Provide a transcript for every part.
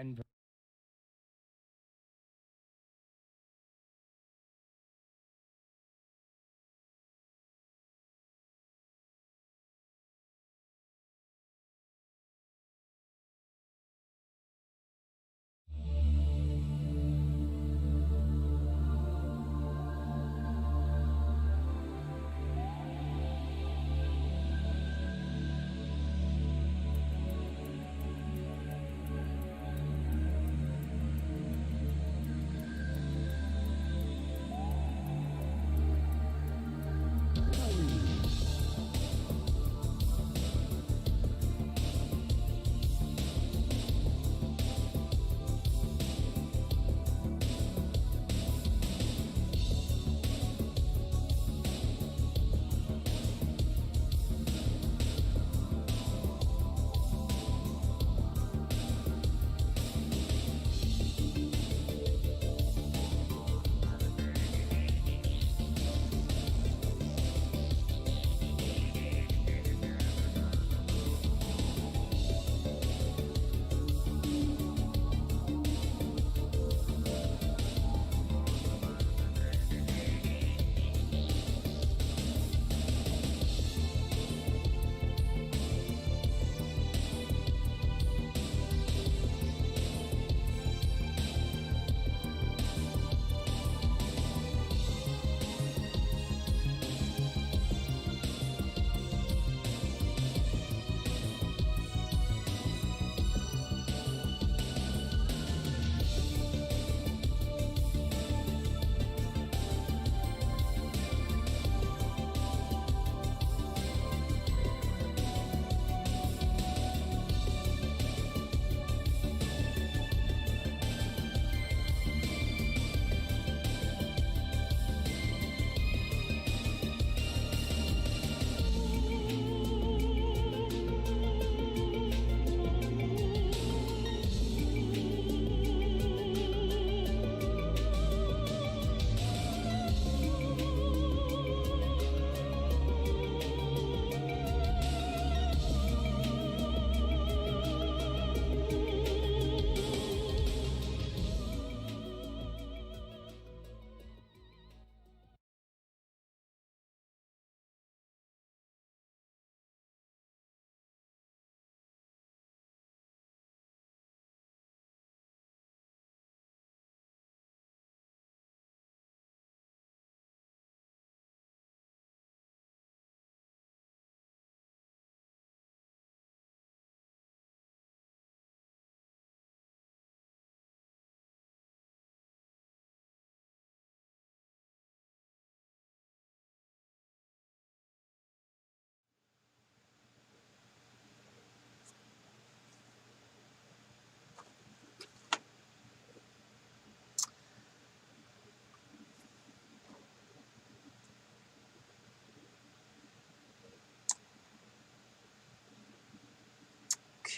And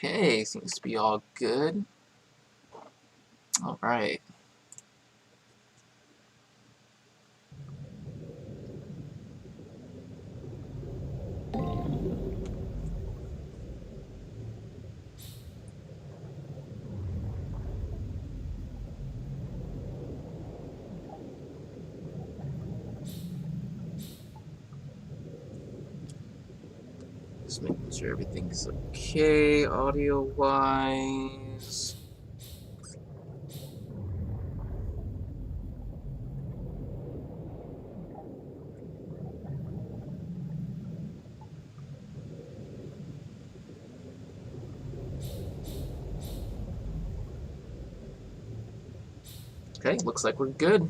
Okay, seems to be all good. Alright. Just making sure everything's okay audio-wise. Okay, looks like we're good.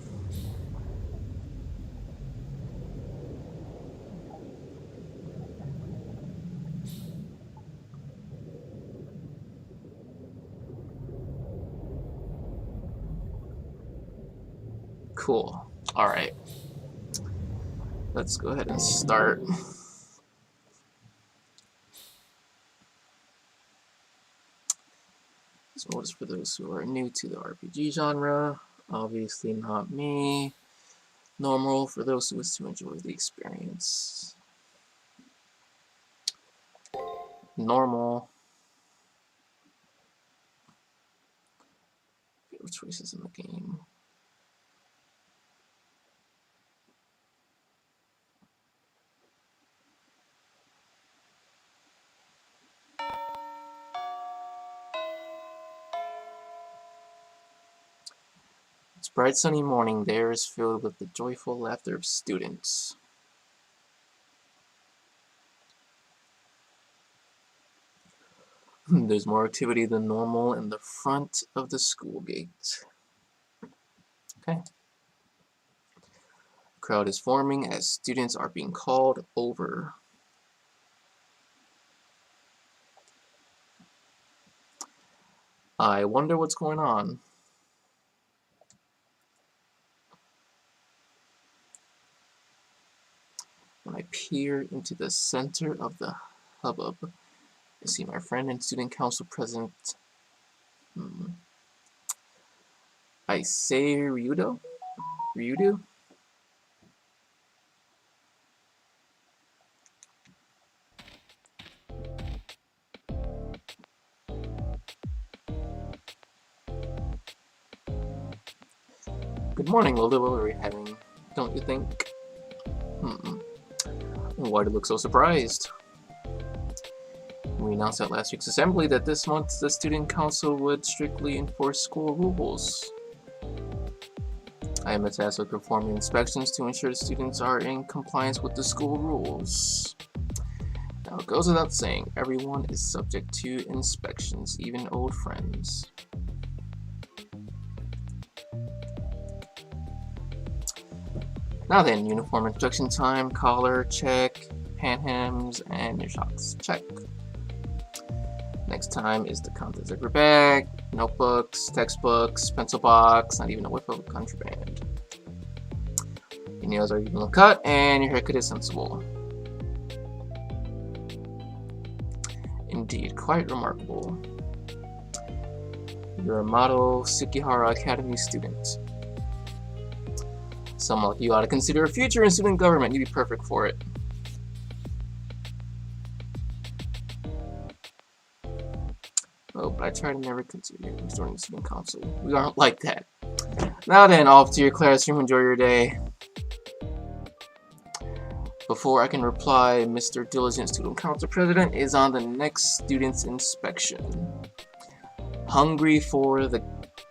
Cool. Alright. Let's go ahead and start. This mode is for those who are new to the RPG genre. Obviously not me. Normal for those who wish to enjoy the experience. Normal. Favorite choices in the game. It's a bright sunny morning. The air is filled with the joyful laughter of students. There's more activity than normal in the front of the school gate. Okay. The crowd is forming as students are being called over. I wonder what's going on. When I peer into the center of the hubbub, I see my friend and student council president, Issei Ryudo? Ryudo? Good morning, Lilda. What are we having? Don't you think? Why do you look so surprised? We announced at last week's assembly that this month the student council would strictly enforce school rules. I am tasked with performing inspections to ensure the students are in compliance with the school rules. Now it goes without saying, everyone is subject to inspections, even old friends. Now then, uniform instruction time, collar, check, pant hems, and your socks, check. Next time is the contents of your bag, notebooks, textbooks, pencil box, not even a whiff of contraband. Your nails are evenly cut, and your haircut is sensible. Indeed, quite remarkable. You're a model Sekihara Academy student. Someone like you ought to consider a future in student government. You'd be perfect for it. Oh, but I try to never consider joining the student council. We aren't like that. Now then, off to your classroom. Enjoy your day. Before I can reply, Mr. Diligent Student Council President is on the next student's inspection. Hungry for the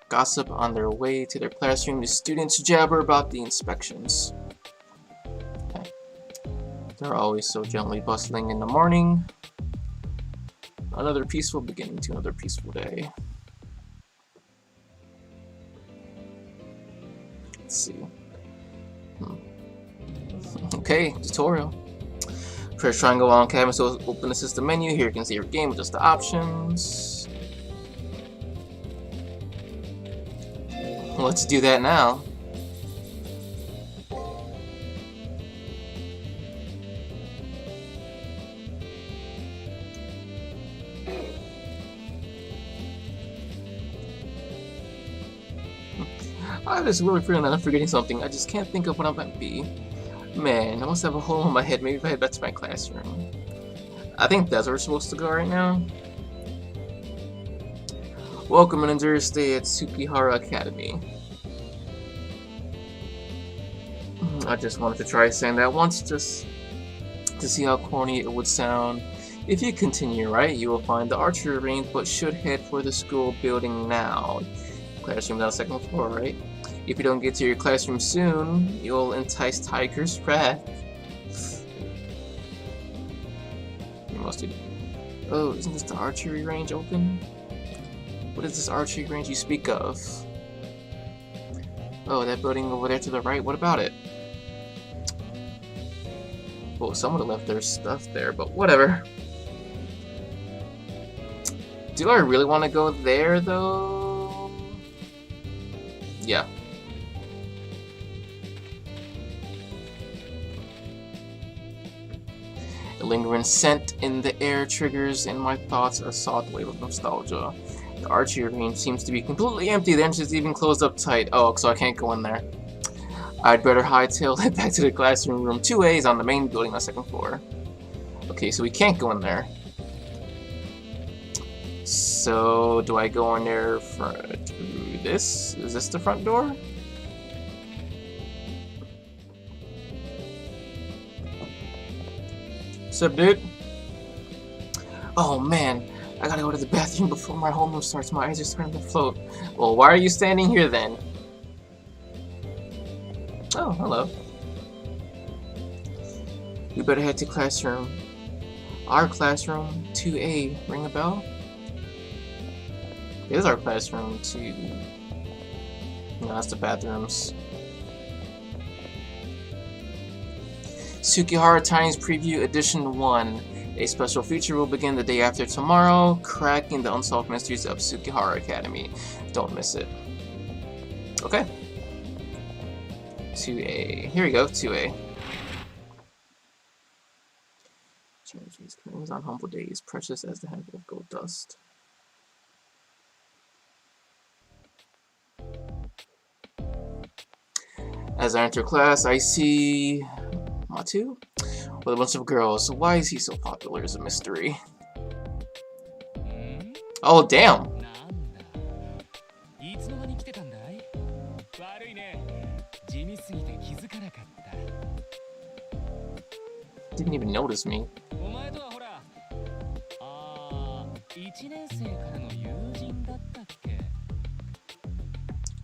gossip on their way to their classroom, the students jabber about the inspections. Okay. They're always so gently bustling in the morning. Another peaceful beginning to another peaceful day. Let's see. Okay, tutorial. Press triangle on cabin to open the system menu. Here you can see your game with just the options. Let's do that now. I have this really feeling that I'm forgetting something. I just can't think of what it might be. Man, I must have a hole in my head. Maybe if I head back to my classroom. I think that's where we're supposed to go right now. Welcome and enjoy your stay at Tsukihara Academy. I just wanted to try saying that once, just to see how corny it would sound. If you continue right, you will find the archery range, but should head for the school building now. Classroom on the second floor, right? If you don't get to your classroom soon, you'll entice Tiger's wrath. You must do. Oh, isn't this the archery range open? What is this archery range you speak of? Oh, that building over there to the right, what about it? Well, someone left their stuff there, but whatever. Do I really want to go there, though? Yeah. The lingering scent in the air triggers in my thoughts a soft wave of nostalgia. The archery range seems to be completely empty. The entrance is even closed up tight. Oh, so I can't go in there. I'd better hightail it back to the classroom. Room 2A is on the main building on the second floor. Okay, so we can't go in there. So, do I go in there through this? Is this the front door? What's up, dude? Oh man, I gotta go to the bathroom before my homeroom starts. My eyes are starting to float. Well, why are you standing here then? Oh, hello. We better head to classroom. Our classroom, 2A. Ring a bell? It is our classroom, 2. No, that's the bathrooms. Tsukihara Times Preview Edition 1. A special feature will begin the day after tomorrow, cracking the unsolved mysteries of Tsukihara Academy. Don't miss it. Okay. 2A. Here we go, 2A. Cherish curtains on humble days, precious as the handful of gold dust. As I enter class, I see Matu with a bunch of girls. Why is he so popular is a mystery. Oh, damn! Didn't even notice me.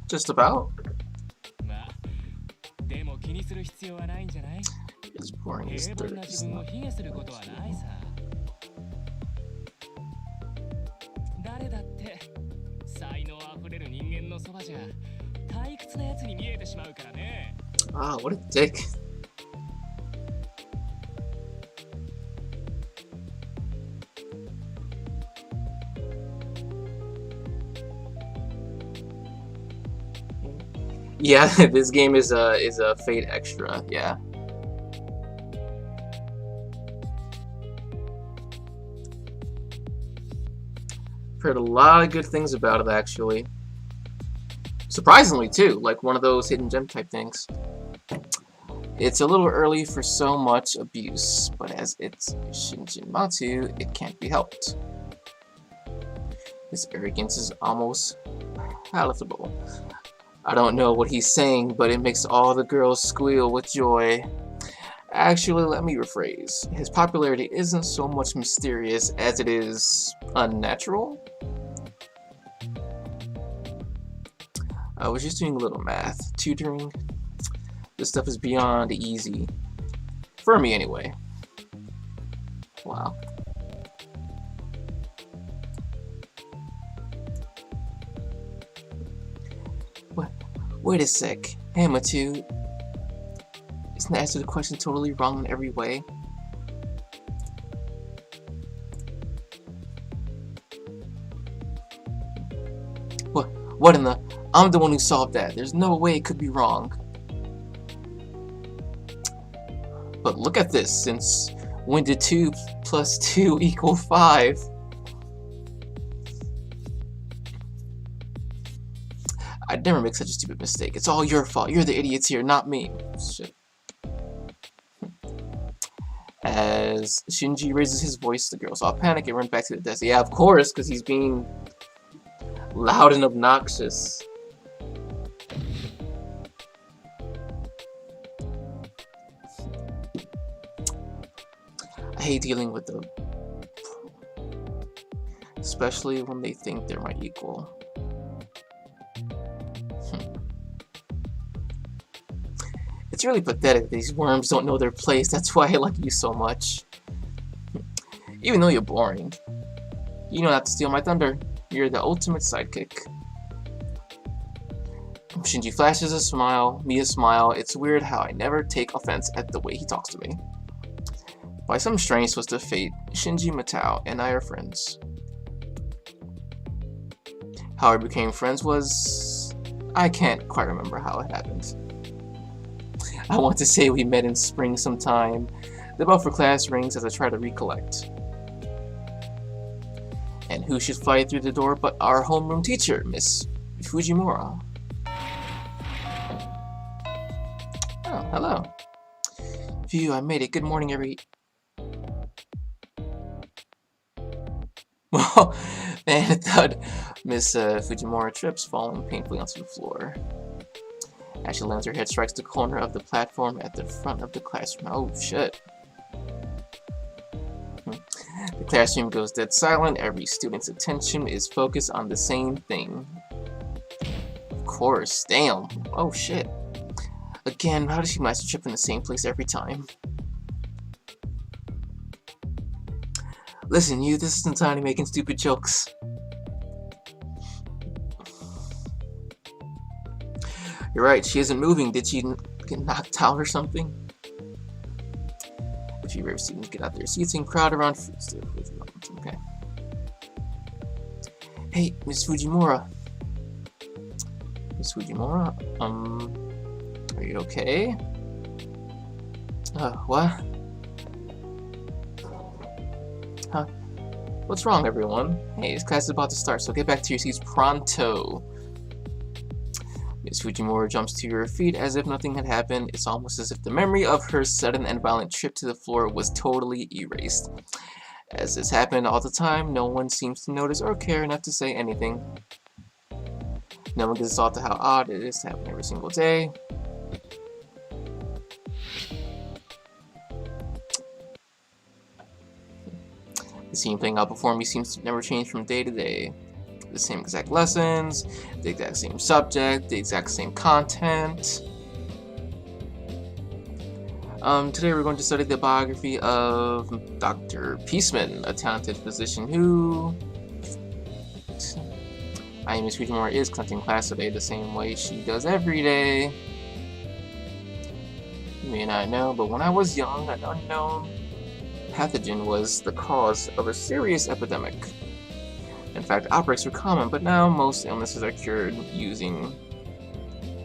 Just about. It's boring as dirt. It's not ah, what a dick. Yeah, this game is a Fate Extra, yeah. I've heard a lot of good things about it, actually. Surprisingly, too, like one of those hidden gem type things. It's a little early for so much abuse, but as it's Shinjin Matu, it can't be helped. His arrogance is almost palatable. I don't know what he's saying, but it makes all the girls squeal with joy. Actually, let me rephrase. His popularity isn't so much mysterious as it is unnatural. I was just doing a little math. Tutoring. This stuff is beyond easy. For me, anyway. Wow. Wait a sec. Hey, Matu. Isn't the answer to the question totally wrong in every way? What in the... I'm the one who solved that. There's no way it could be wrong. But look at this. Since when did 2 plus 2 equal 5? I'd never make such a stupid mistake. It's all your fault. You're the idiots here, not me. Shit. As Shinji raises his voice, the girls all panic and run back to the desk. Yeah, of course, because he's being loud and obnoxious. I hate dealing with them, especially when they think they're my equal. It's really pathetic that these worms don't know their place. That's why I like you so much. Even though you're boring, you know not to steal my thunder. You're the ultimate sidekick. Shinji flashes a smile, me a smile. It's weird how I never take offense at the way he talks to me. By some strange twist of fate, Shinji, Matao, and I are friends. How we became friends was... I can't quite remember how it happened. I want to say we met in spring sometime. The bell for class rings as I try to recollect. And who should fly through the door but our homeroom teacher, Miss Fujimura. Oh, hello. Phew, I made it. Good morning, Well, man, I thought Miss Fujimura trips, falling painfully onto the floor. As she lands, her head strikes the corner of the platform at the front of the classroom. Oh, shit. The classroom goes dead silent. Every student's attention is focused on the same thing. Of course. Damn. Oh, shit. Again, how does she manage to trip in the same place every time? Listen, you, this isn't time to making stupid jokes. You're right, she isn't moving. Did she get knocked out or something? A few rare students get out their seats and crowd around okay. Hey, Miss Fujimura. Miss Fujimura? Are you okay? What? Huh? What's wrong, everyone? Hey, this class is about to start, so get back to your seats pronto. Miss Fujimura jumps to her feet as if nothing had happened. It's almost as if the memory of her sudden and violent trip to the floor was totally erased. As this happened all the time, no one seems to notice or care enough to say anything. No one gives thought to how odd it is to happen every single day. The scene playing out before me seems to never change from day to day. The same exact lessons, the exact same subject, the exact same content. Today we're going to study the biography of Dr. Peaceman, a talented physician who... Miss Fujimura is conducting class today the same way she does every day. You may not know, but when I was young, an unknown pathogen was the cause of a serious epidemic. In fact, outbreaks were common, but now most illnesses are cured using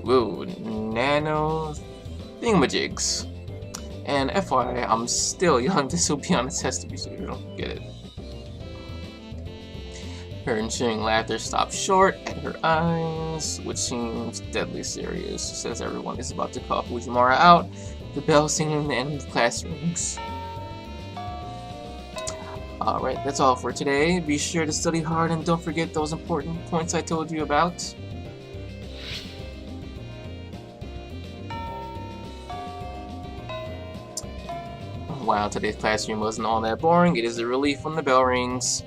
nano thingamajigs. And FYI, I'm still young. This will be on a test to be sure you don't get it. Her ensuing laughter stops short at her eyes, which seems deadly serious. She says everyone is about to call Fujimura out. The bell singing the end of the class rings. Alright, that's all for today. Be sure to study hard and don't forget those important points I told you about. While today's classroom wasn't all that boring, it is a relief when the bell rings.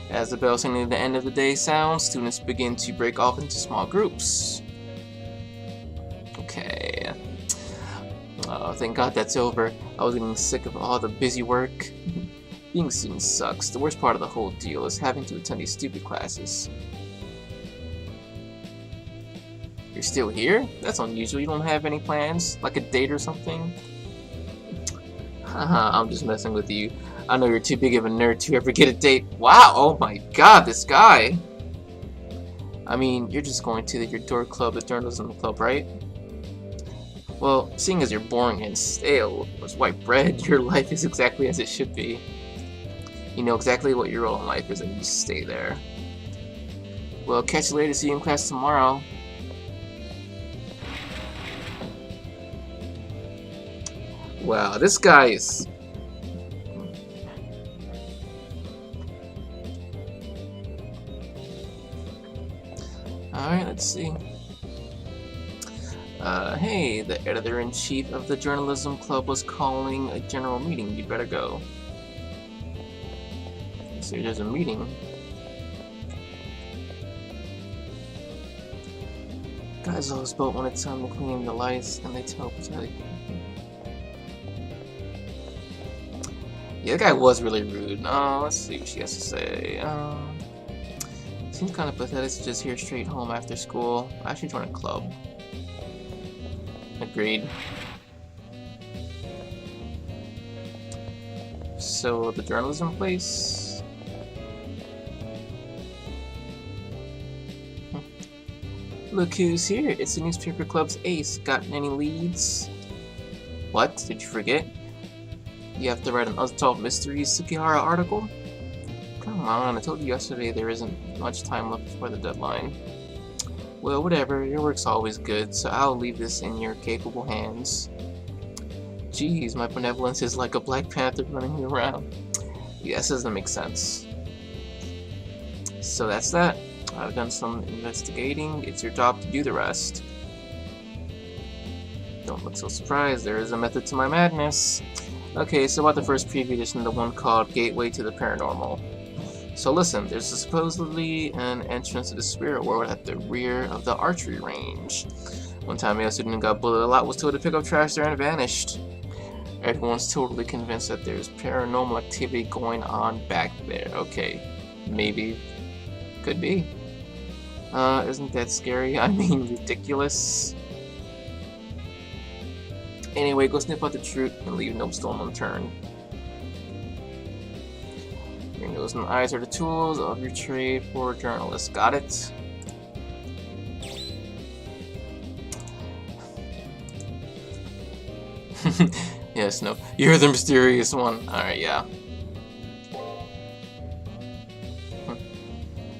As the bell singing the end of the day sounds, students begin to break off into small groups. Okay. Oh, thank God that's over. I was getting sick of all the busy work. Being a student sucks. The worst part of the whole deal is having to attend these stupid classes. You're still here? That's unusual. You don't have any plans? Like a date or something? Haha, I'm just messing with you. I know you're too big of a nerd to ever get a date. Wow, oh my God, this guy! I mean, you're just going to your door club, the journalism club, right? Well, seeing as you're boring and stale as white bread, your life is exactly as it should be. You know exactly what your role in life is and you stay there. Well, catch you later. See you in class tomorrow. Wow, this guy is... Alright, let's see. Hey, the editor-in-chief of the journalism club was calling a general meeting. You better go. So there's a meeting. Guys always boat when it's time to clean the lights, and they tell me. Yeah, that guy was really rude. Let's see what she has to say. Seems kind of pathetic to just hear straight home after school. I should join a club. Agreed. So, the journalism place? Look who's here. It's the newspaper club's ace. Got any leads? What? Did you forget? You have to write an Unsolved Mysteries Tsukihara article? Come on, I told you yesterday there isn't much time left before the deadline. Well, whatever, your work's always good, so I'll leave this in your capable hands. Jeez, my benevolence is like a Black Panther running around. Yes, doesn't make sense. So that's that. I've done some investigating. It's your job to do the rest. Don't look so surprised, there is a method to my madness. Okay, so about the first preview edition, the one called Gateway to the Paranormal. So listen, there's supposedly an entrance to the spirit world at the rear of the archery range. One time a student got bullied a lot, was told to pick up trash there and vanished. Everyone's totally convinced that there's paranormal activity going on back there. Okay, maybe, could be. Isn't that scary? I mean, ridiculous. Anyway, go sniff out the truth and leave no stone unturned. Your nose and eyes are the tools of your trade for journalists. Got it? Yes, no. You're the mysterious one. Alright, yeah.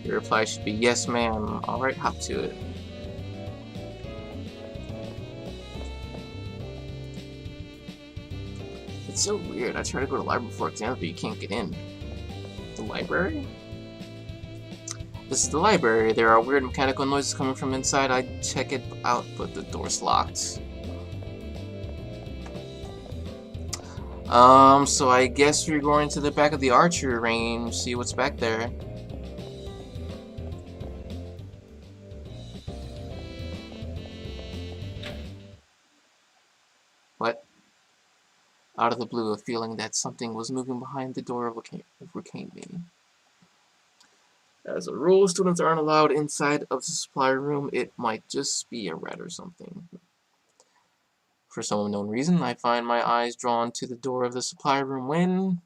Your reply should be, yes, ma'am. Alright, hop to it. It's so weird. I tried to go to the library before exams, but you can't get in. The library? This is the library. There are weird mechanical noises coming from inside. I check it out, but the door's locked. So I guess we're going to the back of the archery range, see what's back there. What? Out of the blue, a feeling that something was moving behind the door overcame me. As a rule, students aren't allowed inside of the supply room. It might just be a rat or something. For some unknown reason, I find my eyes drawn to the door of the supply room when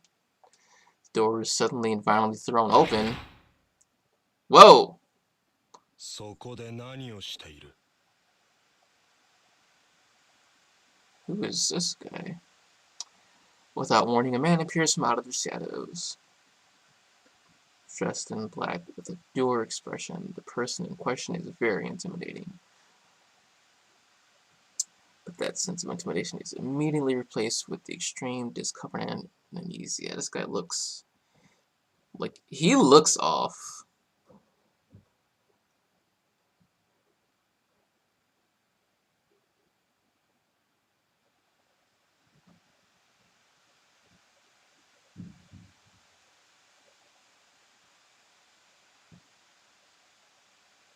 the door is suddenly and violently thrown open. Whoa! Who is this guy? Without warning, a man appears from out of the shadows. Dressed in black with a dour expression, the person in question is very intimidating. But that sense of intimidation is immediately replaced with the extreme discomfort and unease. Yeah, this guy looks like he looks off.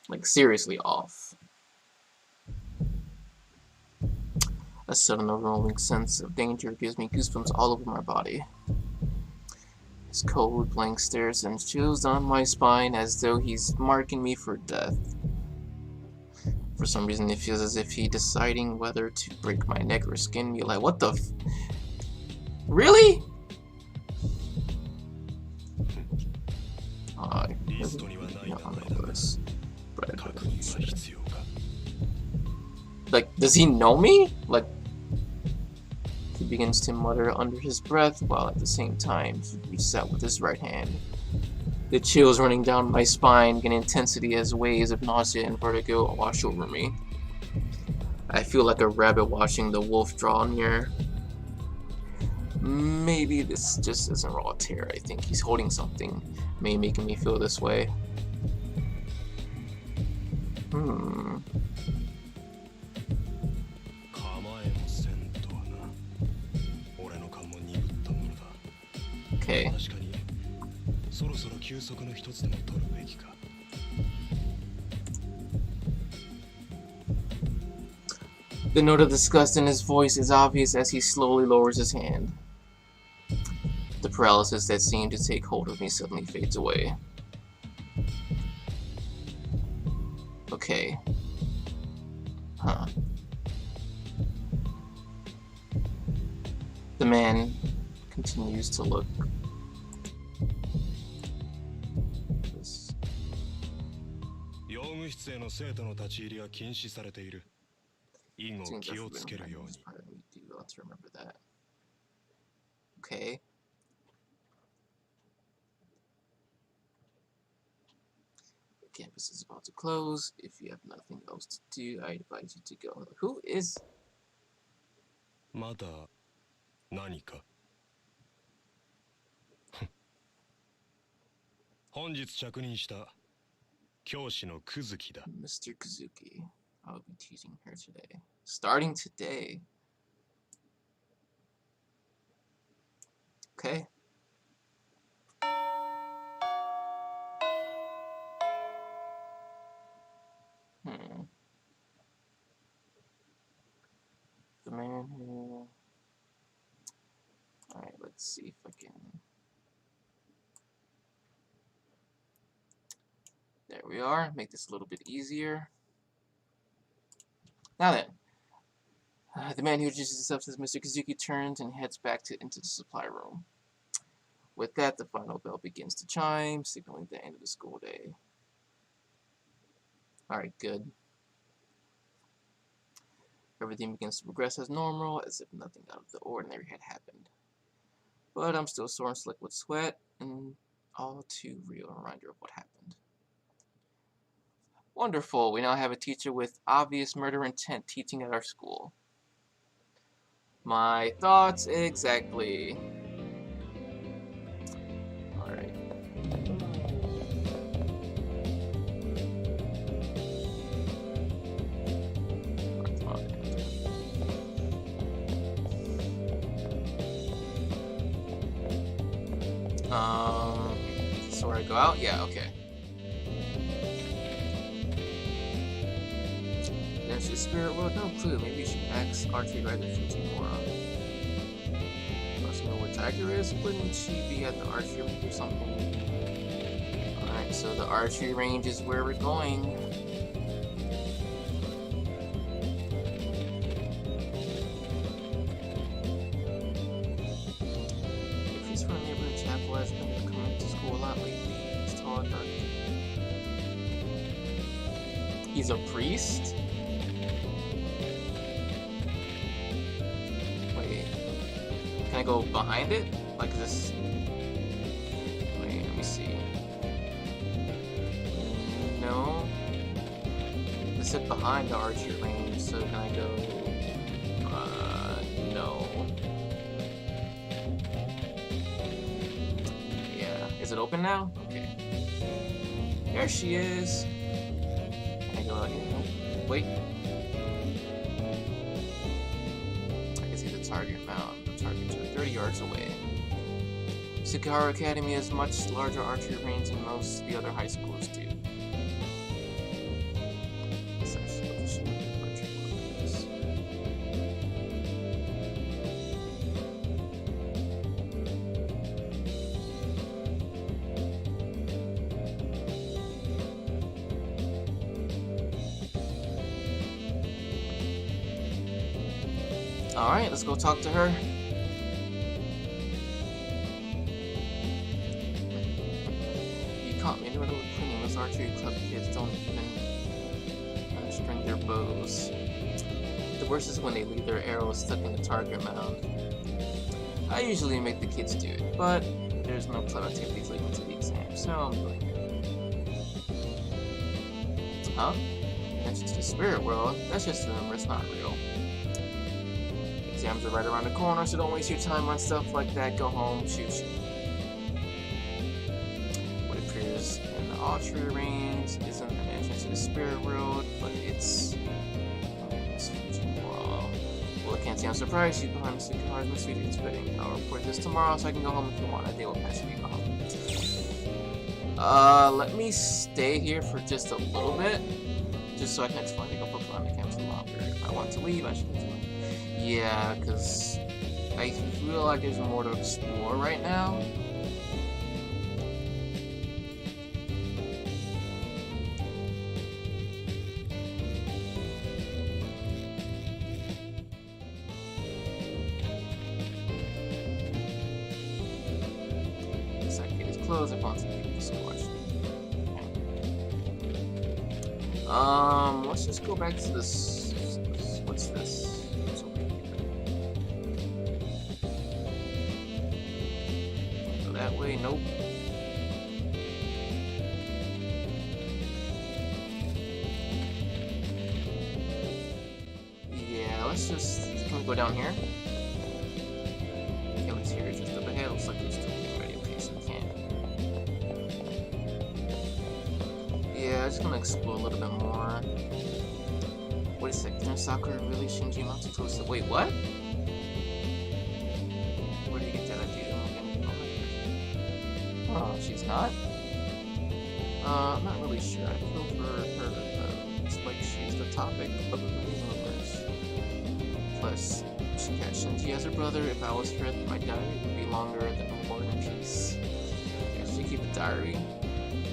Like seriously off. A sudden overwhelming sense of danger gives me goosebumps all over my body. His cold, blank stare sends chills down my spine as though he's marking me for death. For some reason, it feels as if he's deciding whether to break my neck or skin me. Like, what the f- Really? Like, does he know me? Like, he begins to mutter under his breath while at the same time he reaches out with his right hand. The chills running down my spine gain intensity as waves of nausea and vertigo wash over me. I feel like a rabbit watching the wolf draw near. Maybe this just isn't raw terror. I think he's holding something, maybe making me feel this way. Okay. The note of disgust in his voice is obvious as he slowly lowers his hand. The paralysis that seemed to take hold of me suddenly fades away. Okay. Huh. The man continues to look. This. I'll have to remember that. Okay. The campus is about to close. If you have nothing else to do, I advise you to go. Who is? まだ何か本日着任した教師のクズキだ。 Mr. Kazuki. I'll be teasing her today. Starting today. Okay. The man who... Alright, let's see if I can... There we are. Make this a little bit easier. Now then. The man who introduces himself as Mr. Kazuki turns and heads back into the supply room. With that, the final bell begins to chime, signaling the end of the school day. Alright, good. Everything begins to progress as normal, as if nothing out of the ordinary had happened. But I'm still sore and slick with sweat, and all too real reminder of what happened. Wonderful, we now have a teacher with obvious murder intent teaching at our school. My thoughts exactly. Alright. Is this where I go out? Yeah, okay. There's the spirit world, no clue. Maybe you should ask Archie right in Fujiwara. Must know where Tiger is? Wouldn't she be at the archery range or something? Alright, so the archery range is where we're going. If he's from a neighborhood chapel, has been coming to school a lot lately. He's tall and dark. He's a priest? Can I go behind it? Like this? Wait, let me see. No. It said behind the archery range, so can I go? No. Yeah. Is it open now? Okay. There she is. Can I go out here? Nope. Wait. I can see the target found. 30 yards away. Sukihara Academy has much larger archery range than most of the other high schools do. Alright, let's go talk to her. Anyone who would clean those archery club kids don't even unstring their bows. The worst is when they leave their arrows stuck in the target mound. I usually make the kids do it, but there's no club activities leading to the exam, so I'm doing it. Huh? Mention to the spirit world? That's just a rumor, it's not real. Exams are right around the corner, so don't waste your time on stuff like that. Go home, shoot. What appears in the archery range isn't an entrance to the spirit world, but it's well, I can't say I'm surprised. You behind Mr. Khan's misleading spitting. I'll report this tomorrow so I can go home if you want. A day will pass for you go home. Let me stay here for just a little bit, just so I can explain the Pokemon mechanics longer. If I want to leave, I should leave. Yeah, because I feel like there's more to explore right now. This arcade is closed. I want to keep so much. Let's just go back to this. What's this? What's over here? Go that way? Nope. Yeah, let's just. Can we go down here? Okay, what's here? Just up ahead. Looks like we're still getting ready. Okay, so we can. Yeah, I'm just gonna explore a little bit more. Wait a second, is Sakura really Shinji Matsuto's? Wait, what? Where did you get that idea? Oh, she's not? I'm not really sure. I feel for her. It's like she's the topic of the rumors. Plus, she had Shinji as her brother. If I was her, my diary would be longer than War and Peace. Yeah, she keep a diary.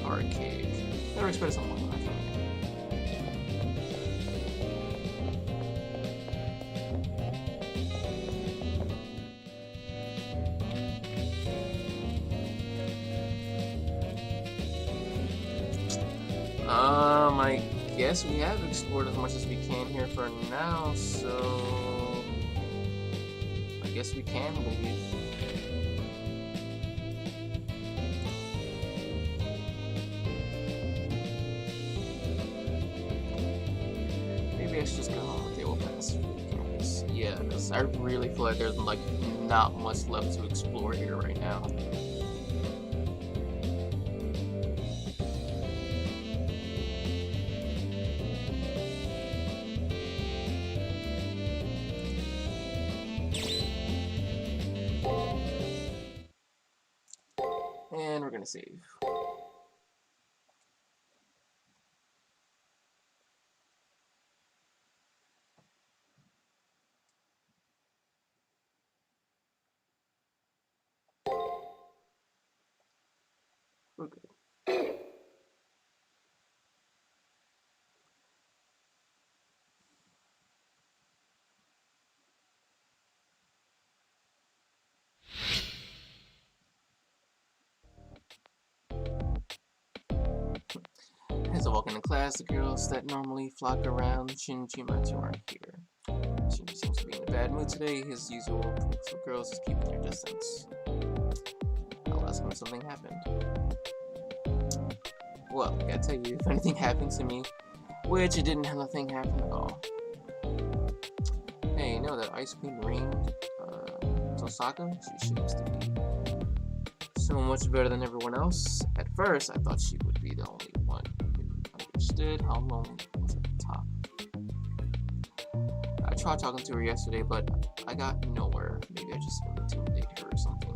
Arcade. Never expected someone like that. I guess we have explored as much as we can here for now, so I guess we can leave. Maybe I should just go home with the old pass. Yeah, because I really feel like there's like not much left to explore here right now. And we're gonna save. We're good. As I walk into class, the girls that normally flock around Shinji Matsu aren't here. Shinji seems to be in a bad mood today. His usual tricks with girls is keeping their distance. I'll ask him if something happened. Well, I gotta tell you, if anything happened to me, which it didn't have nothing happen at all. Hey, you know that Ice Queen reigned Tosaka? She seems to be so much better than everyone else. At first, I thought she would be the only one who understood how lonely it was at the top. I tried talking to her yesterday, but I got nowhere. Maybe I just intimidated her or something.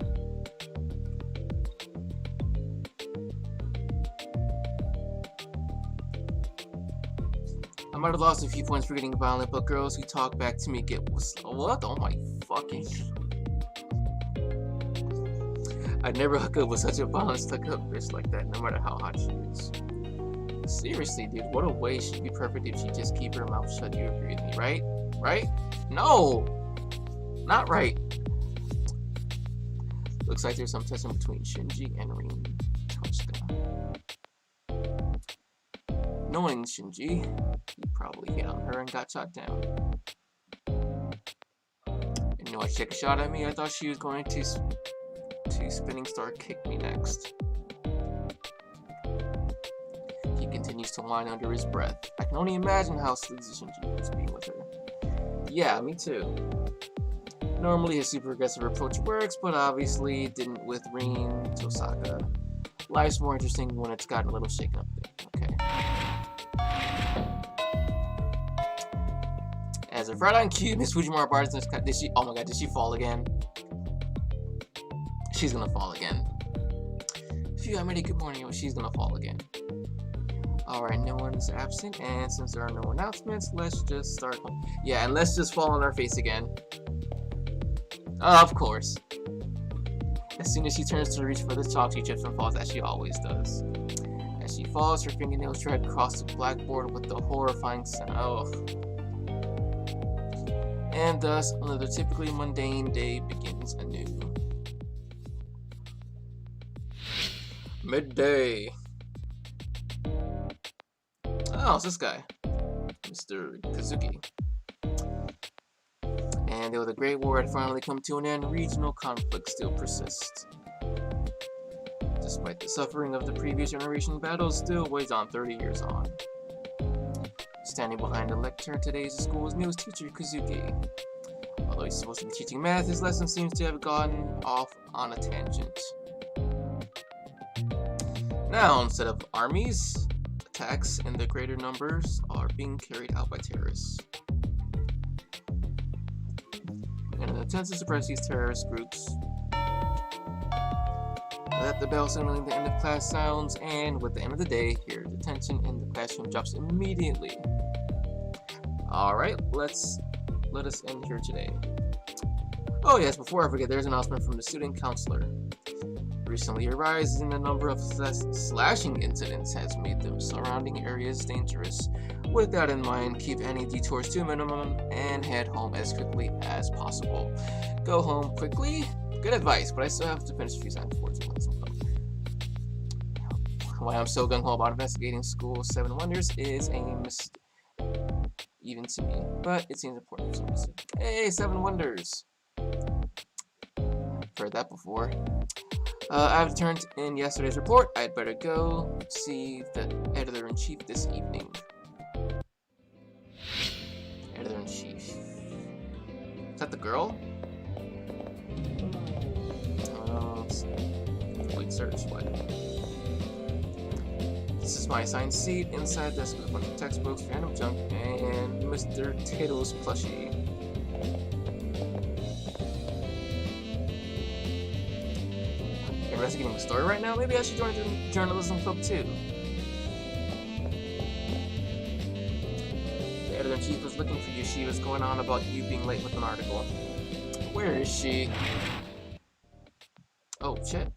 I might have lost a few points for getting violent, but girls who talk back to me get what? Oh my fucking. I'd never hook up with such a violent, stuck-up bitch like that, no matter how hot she is. Seriously, dude, what a way she'd be perfect if she just keep her mouth shut. You agree with me, right? Right? No! Not right. Looks like there's some tension between Shinji and Rin Tosca. Knowing Shinji, he probably hit on her and got shot down. And you know, she took a shot at me. I thought she was going to Spinning Star kick me next. He continues to whine under his breath. I can only imagine how sleazy Shinji must be with her. Yeah, me too. Normally his super aggressive approach works, but obviously it didn't with Rin Tosaka. Life's more interesting when it's gotten a little shaken up there. Okay. As of right on cue, Miss Fujimura bars this. Did she? Oh my god, did she fall again? She's gonna fall again. Phew, I made a good morning. She's gonna fall again. Alright, no one's absent, and since there are no announcements, let's just start. Yeah, and let's just fall on our face again. Of course. As soon as she turns to reach for the chalk, she trips and falls, as she always does. As she falls, her fingernails drag across the blackboard with the horrifying sound. Oh. And thus, another typically mundane day begins anew. Midday. Oh, it's this guy, Mr. Kazuki. And though the Great War had finally come to an end, regional conflicts still persist. Despite the suffering of the previous generation, battles still wage on 30 years on. Standing behind the lectern today is the school's newest teacher, Kazuki. Although he's supposed to be teaching math, his lesson seems to have gone off on a tangent. Now, instead of armies, attacks in the greater numbers are being carried out by terrorists. In an attempt to suppress these terrorist groups, let the bell signaling the end of class sounds, and with the end of the day, here the tension in the classroom drops immediately. Alright, let us end here today. Oh yes, before I forget, there's an announcement from the student counselor. Recently, a rise in the number of slashing incidents has made the surrounding areas dangerous. With that in mind, keep any detours to a minimum and head home as quickly as possible. Go home quickly? Good advice, but I still have to finish a few sentences. Why I'm so gung-ho about investigating School 7 Wonders is a mistake, even to me, but it seems important for some reason. Hey, 7 Wonders! Heard that before. I've turned in yesterday's report. I'd better go see the editor-in-chief this evening. Editor-in-chief. Is that the girl? Let's see. Wait, search. What? This is my assigned seat. Inside desk with a bunch of textbooks, random junk, and Mr. Tittle's plushie. Investigating the story right now? Maybe I should join the journalism club too. The editor-in-chief was looking for you. She was going on about you being late with an article. Where is she? Oh, shit.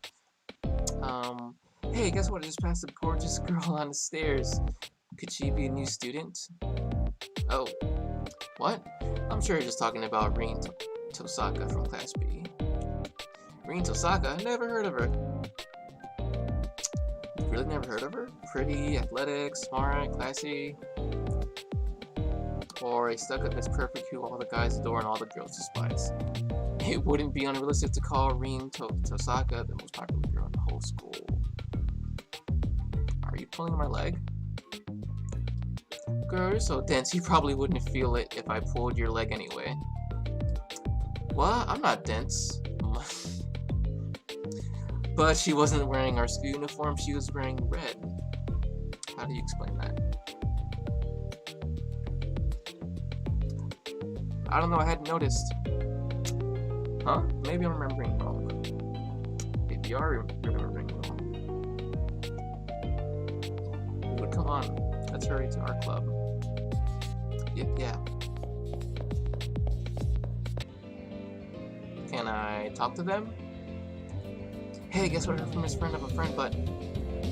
Hey, guess what? I just passed a gorgeous girl on the stairs. Could she be a new student? Oh. What? I'm sure you're just talking about Rin Tosaka from Class B. Rin Tosaka? Never heard of her. Really never heard of her? Pretty, athletic, smart, classy. Or a stuck-up Miss Perfect who all the guys adore and all the girls despise. It wouldn't be unrealistic to call Rin Tosaka the most popular girl in the whole school. Are you pulling my leg? Girl, you're so dense, you probably wouldn't feel it if I pulled your leg anyway. What? I'm not dense. But she wasn't wearing our school uniform, she was wearing red. How do you explain that? I don't know, I hadn't noticed. Huh? Maybe I'm remembering wrong. Maybe you are remembering wrong. But come on, let's hurry to our club. Yeah. Can I talk to them? Hey, guess what I heard from his friend of a friend, but...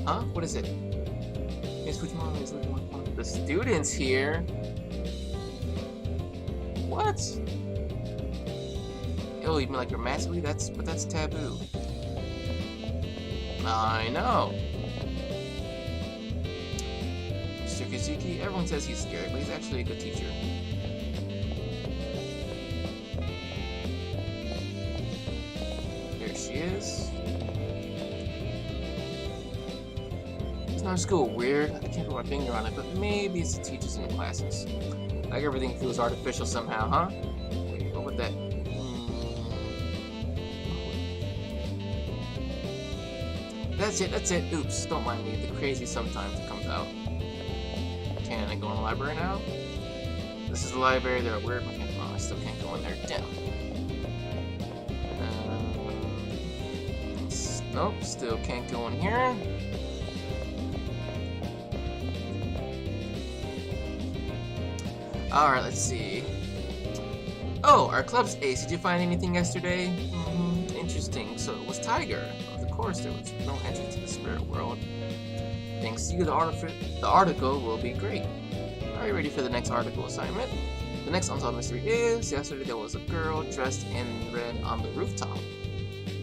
Huh? What is it? Miss Fujimura is looking like one of the students here. What? Oh, you mean like romantically? That's taboo. I know. Mr. Kazuki, everyone says he's scary, but he's actually a good teacher. There she is. Isn't our school weird? I can't put my finger on it, but maybe it's the teachers in the classes. Like everything feels artificial somehow, huh? Wait, what would that... That's it. Oops, don't mind me. The crazy sometimes comes out. Can I go in the library now? This is the library. There are weird mechanics. Oh, I still can't go in there. Damn. Nope, still can't go in here. Alright, let's see. Oh, our club's ace. Did you find anything yesterday? Interesting. So it was Tiger. Of course, there was no entry to the spirit world. Thanks to you, the article will be great. Are you ready for the next article assignment? The next unsolved mystery is, yesterday there was a girl dressed in red on the rooftop.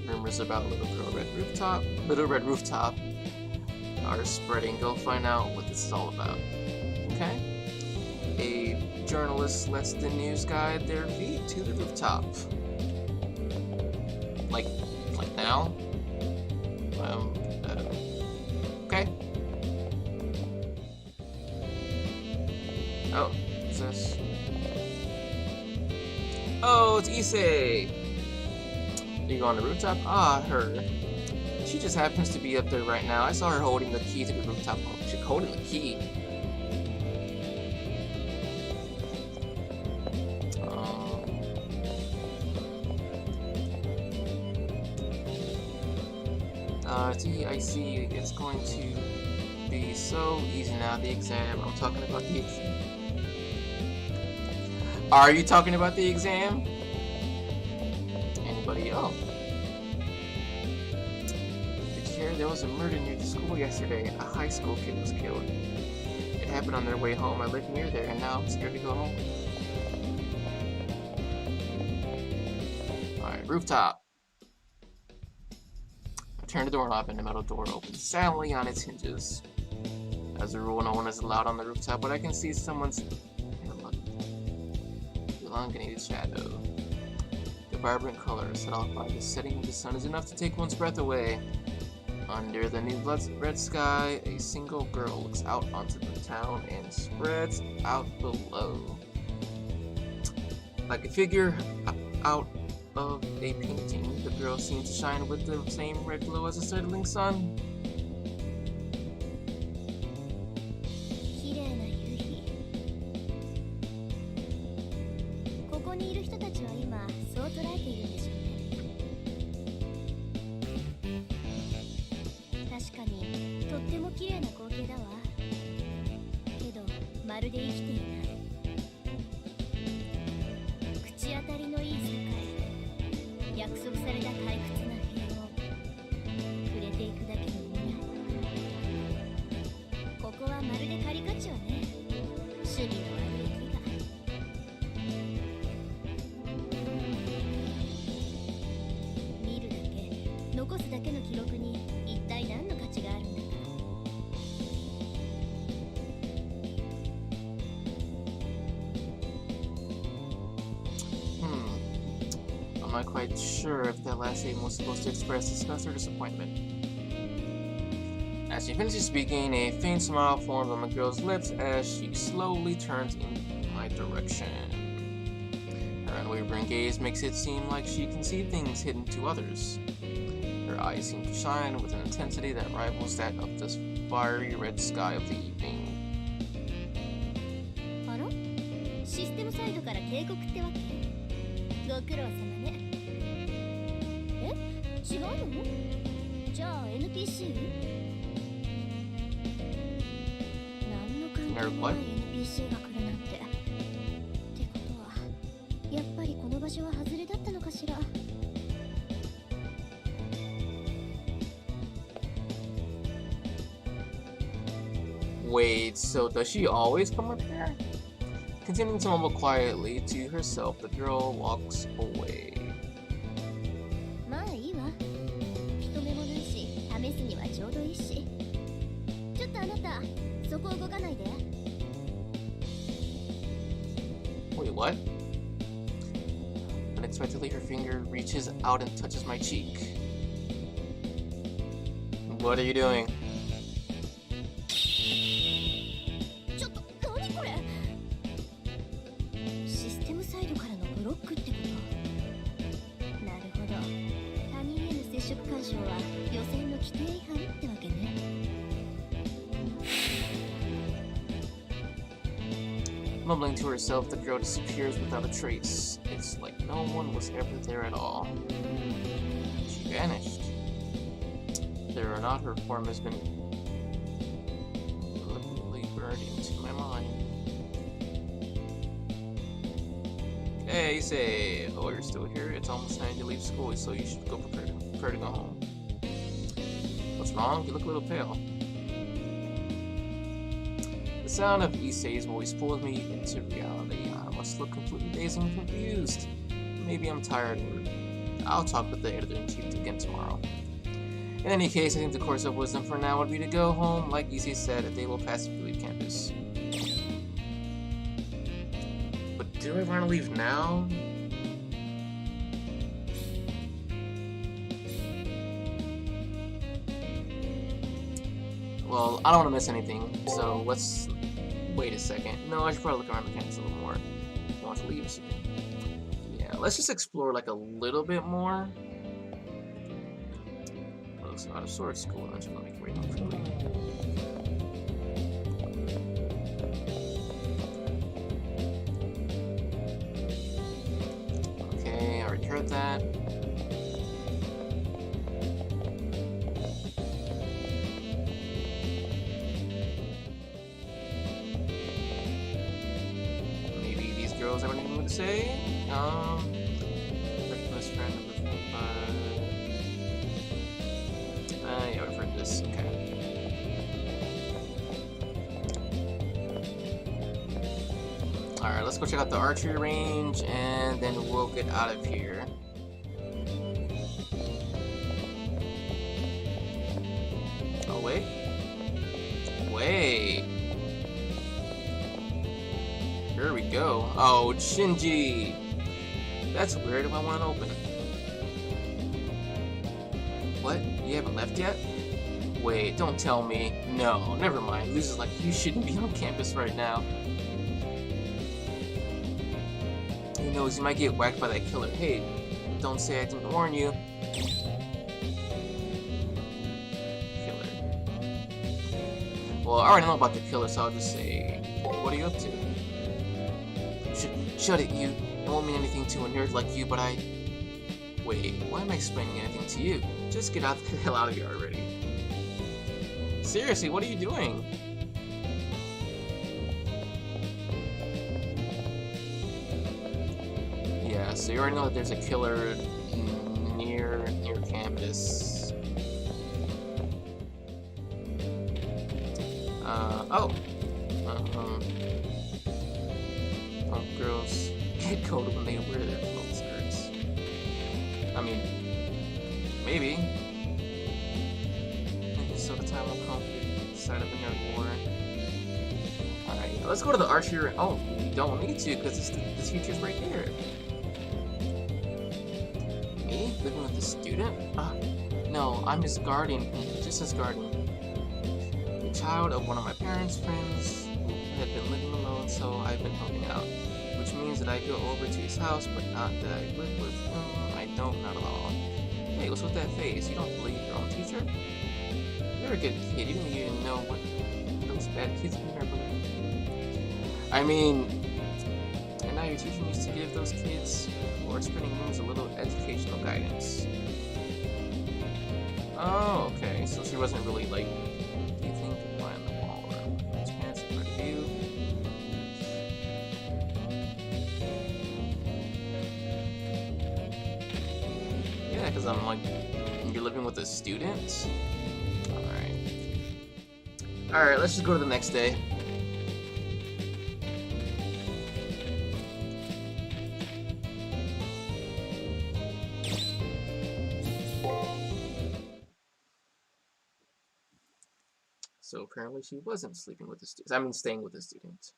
Rumors about Little Red Rooftop are spreading. Go find out what this is all about. Okay? A journalist lets the news guide their feet to the rooftop. Like now? Okay. Oh, what's this? Oh, it's Issei! You go on the rooftop? Ah, her. She just happens to be up there right now. I saw her holding the key to the rooftop. Oh, she's holding the key. I see. It's going to be so easy now, the exam. I'm talking about the exam. Are you talking about the exam? Anybody else? Did you hear there was a murder near the school yesterday? A high school kid was killed. It happened on their way home. I live near there, and now I'm scared to go home. Alright, rooftop. Turn the doorknob and the metal door opens silently on its hinges. As a rule, no one is allowed on the rooftop, but I can see someone's elongated shadow. The vibrant color set off by the setting of the sun is enough to take one's breath away. Under the new red sky, a single girl looks out onto the town and spreads out below. Like a figure out of a painting, the girl seems to shine with the same red glow as a settling sun. I'm not quite sure if that last statement was supposed to express disgust or disappointment. As she finishes speaking, a faint smile forms on the girl's lips as she slowly turns in my direction. Her unwavering gaze makes it seem like she can see things hidden to others. Her eyes seem to shine with an intensity that rivals that of the fiery red sky of the evening. Nerd what? Wait, so does she always come up here? Continuing to mumble quietly to herself, the girl walks away. Wait, what? Unexpectedly, her finger reaches out and touches my cheek. What are you doing? Mumbling to herself, the girl disappears without a trace. It's like no one was ever there at all. She vanished. Whether or not her form has been deliberately burned into my mind. Hey, say, oh, you're still here? It's almost time to leave school, so you should go prepare to go home. What's wrong? You look a little pale. The sound of Issei's voice pulls me into reality. I must look completely dazed and confused. Maybe I'm tired. I'll talk with the editor-in-chief again tomorrow. In any case, I think the course of wisdom for now would be to go home. Like Issei said, a day will pass if you leave campus. But do I want to leave now? Well, I don't want to miss anything, so let's wait a second. No, I should probably look around the campus a little more. I want to leave soon. Yeah, let's just explore like a little bit more. Oh, it's not a sword school. I'm just gonna make way more friendly. Okay, I already heard that. Girls have anything to say? Best friend of the yeah, I've heard this. Okay. Alright, let's go check out the archery range and then we'll get out of here. Oh, wait. Wait. Here we go. Oh, Shinji! That's weird if I want to open it. What? You haven't left yet? Wait, don't tell me. No, never mind. This is like, you shouldn't be on campus right now. Who knows, you might get whacked by that killer. Hey, don't say I didn't warn you. Killer. Well, I already know about the killer, so I'll just say, what are you up to? Shut it, you. It won't mean anything to a nerd like you, but I... Wait, why am I explaining anything to you? Just get out the hell out of here already. Seriously, what are you doing? Yeah, so you already know that there's a killer near campus. Oh, girls get cold when they wear their float skirts. I mean, maybe. Maybe so the time will come to decide if another war. Alright, let's go to the archery. Oh, we don't need to because the teacher's right here. Me? Living with the student? No, I'm his guardian. Just his guardian. The child of one of my parents' friends who had been living alone, so I've been helping out. Which means that I go over to his house, but not that I live with him. I don't, not at all. Hey, what's with that face? You don't believe your own teacher? You're a good kid, even though you didn't know what those bad kids never believe. I mean, and now your teacher needs to give those kids who are spinning rooms a little educational guidance. Oh, okay, so she wasn't really like, do you think you'd lie on the wall or his pants in front of you? Yeah, because I'm like, you're living with a student? Alright, let's just go to the next day. So apparently she wasn't sleeping with the students. I mean, staying with the students.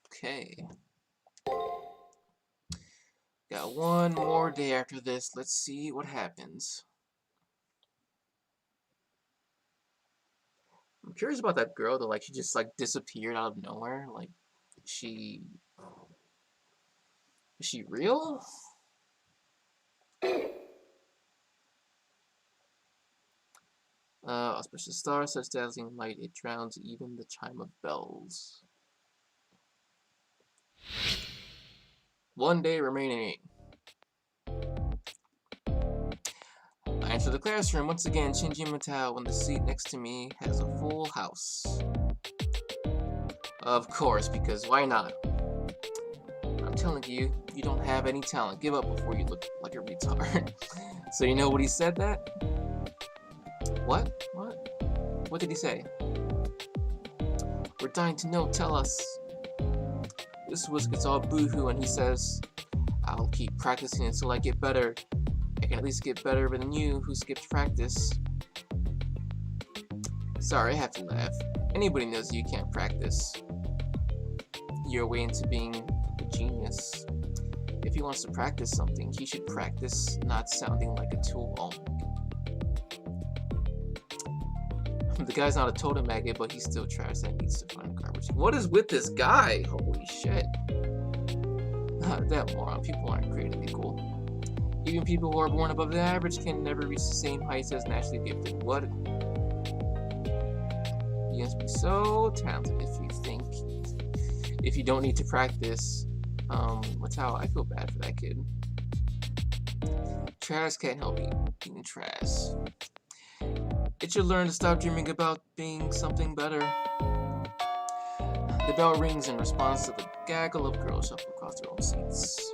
Okay. Got one more day after this. Let's see what happens. I'm curious about that girl though. Like, she just like disappeared out of nowhere. Like, is she real? Auspicious star, such dazzling light, it drowns even the chime of bells. 1 day remaining. I enter the classroom once again, Shinji Matao, when the seat next to me has a full house. Of course, because why not? I'm telling you, you don't have any talent. Give up before you look like a retard. So you know what he said that? What? What did he say? We're dying to know, tell us. This Whisk gets all boohoo and he says, I'll keep practicing until I get better. I can at least get better than you who skipped practice. Sorry, I have to laugh. Anybody knows you can't practice your way into being a genius. If he wants to practice something, he should practice not sounding like a tool. Oh. The guy's not a totem maggot, but he's still trash that needs to find garbage. What is with this guy? Holy shit. That moron. People aren't created equal. Even people who are born above the average can never reach the same heights as naturally gifted. What? You must be so talented if you don't need to practice. Matao, I feel bad for that kid. Trash can't help eating trash. It should learn to stop dreaming about being something better. The bell rings in response to the gaggle of girls shuffle across their own seats.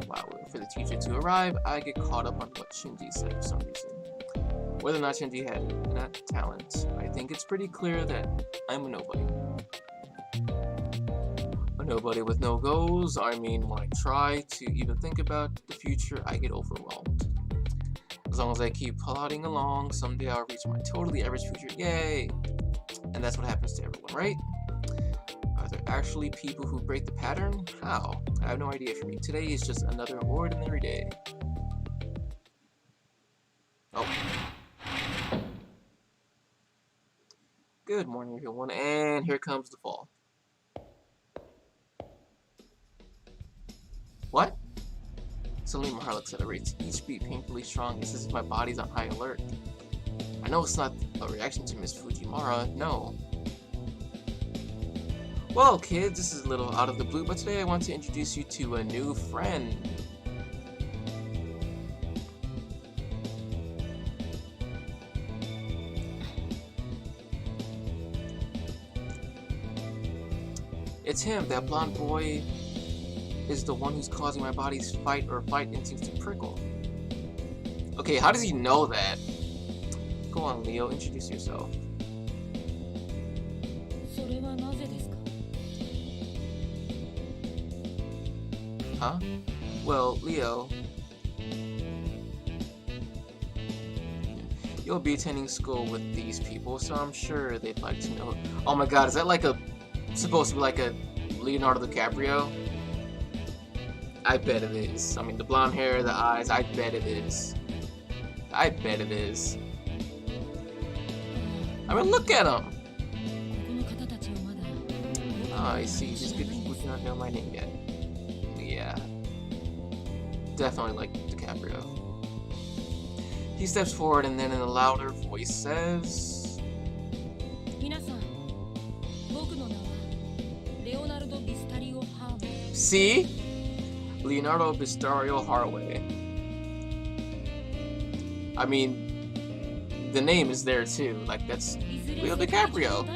While waiting for the teacher to arrive, I get caught up on what Shinji said for some reason. Whether or not Shinji had enough talent, I think it's pretty clear that I'm a nobody. A nobody with no goals. I mean, when I try to even think about the future, I get overwhelmed. As long as I keep plodding along, someday I'll reach my totally average future. Yay! And that's what happens to everyone, right? Are there actually people who break the pattern? How? I have no idea for me. Today is just another ordinary day. Oh. Good morning, everyone, and here comes the fall. What? Suddenly my heart accelerates, each beat painfully strong. It's as if my body's on high alert. I know it's not a reaction to Miss Fujimura, no. Well, kids, this is a little out of the blue, but today I want to introduce you to a new friend. It's him, that blonde boy is the one who's causing my body's fight or flight instincts to prickle. Okay, how does he know that? Go on, Leo, introduce yourself. Huh? Well, Leo, you'll be attending school with these people, so I'm sure they'd like to know. Oh my god, is that like supposed to be like a Leonardo DiCaprio? I bet it is. I mean, the blonde hair, the eyes, I bet it is. I bet it is. I mean, look at him! Oh, I see. These good people do not know my name yet. Yeah. Definitely like DiCaprio. He steps forward and then in a louder voice says... See? Leonardo Bistario Harway. I mean, the name is there too. Like, that's Leo DiCaprio.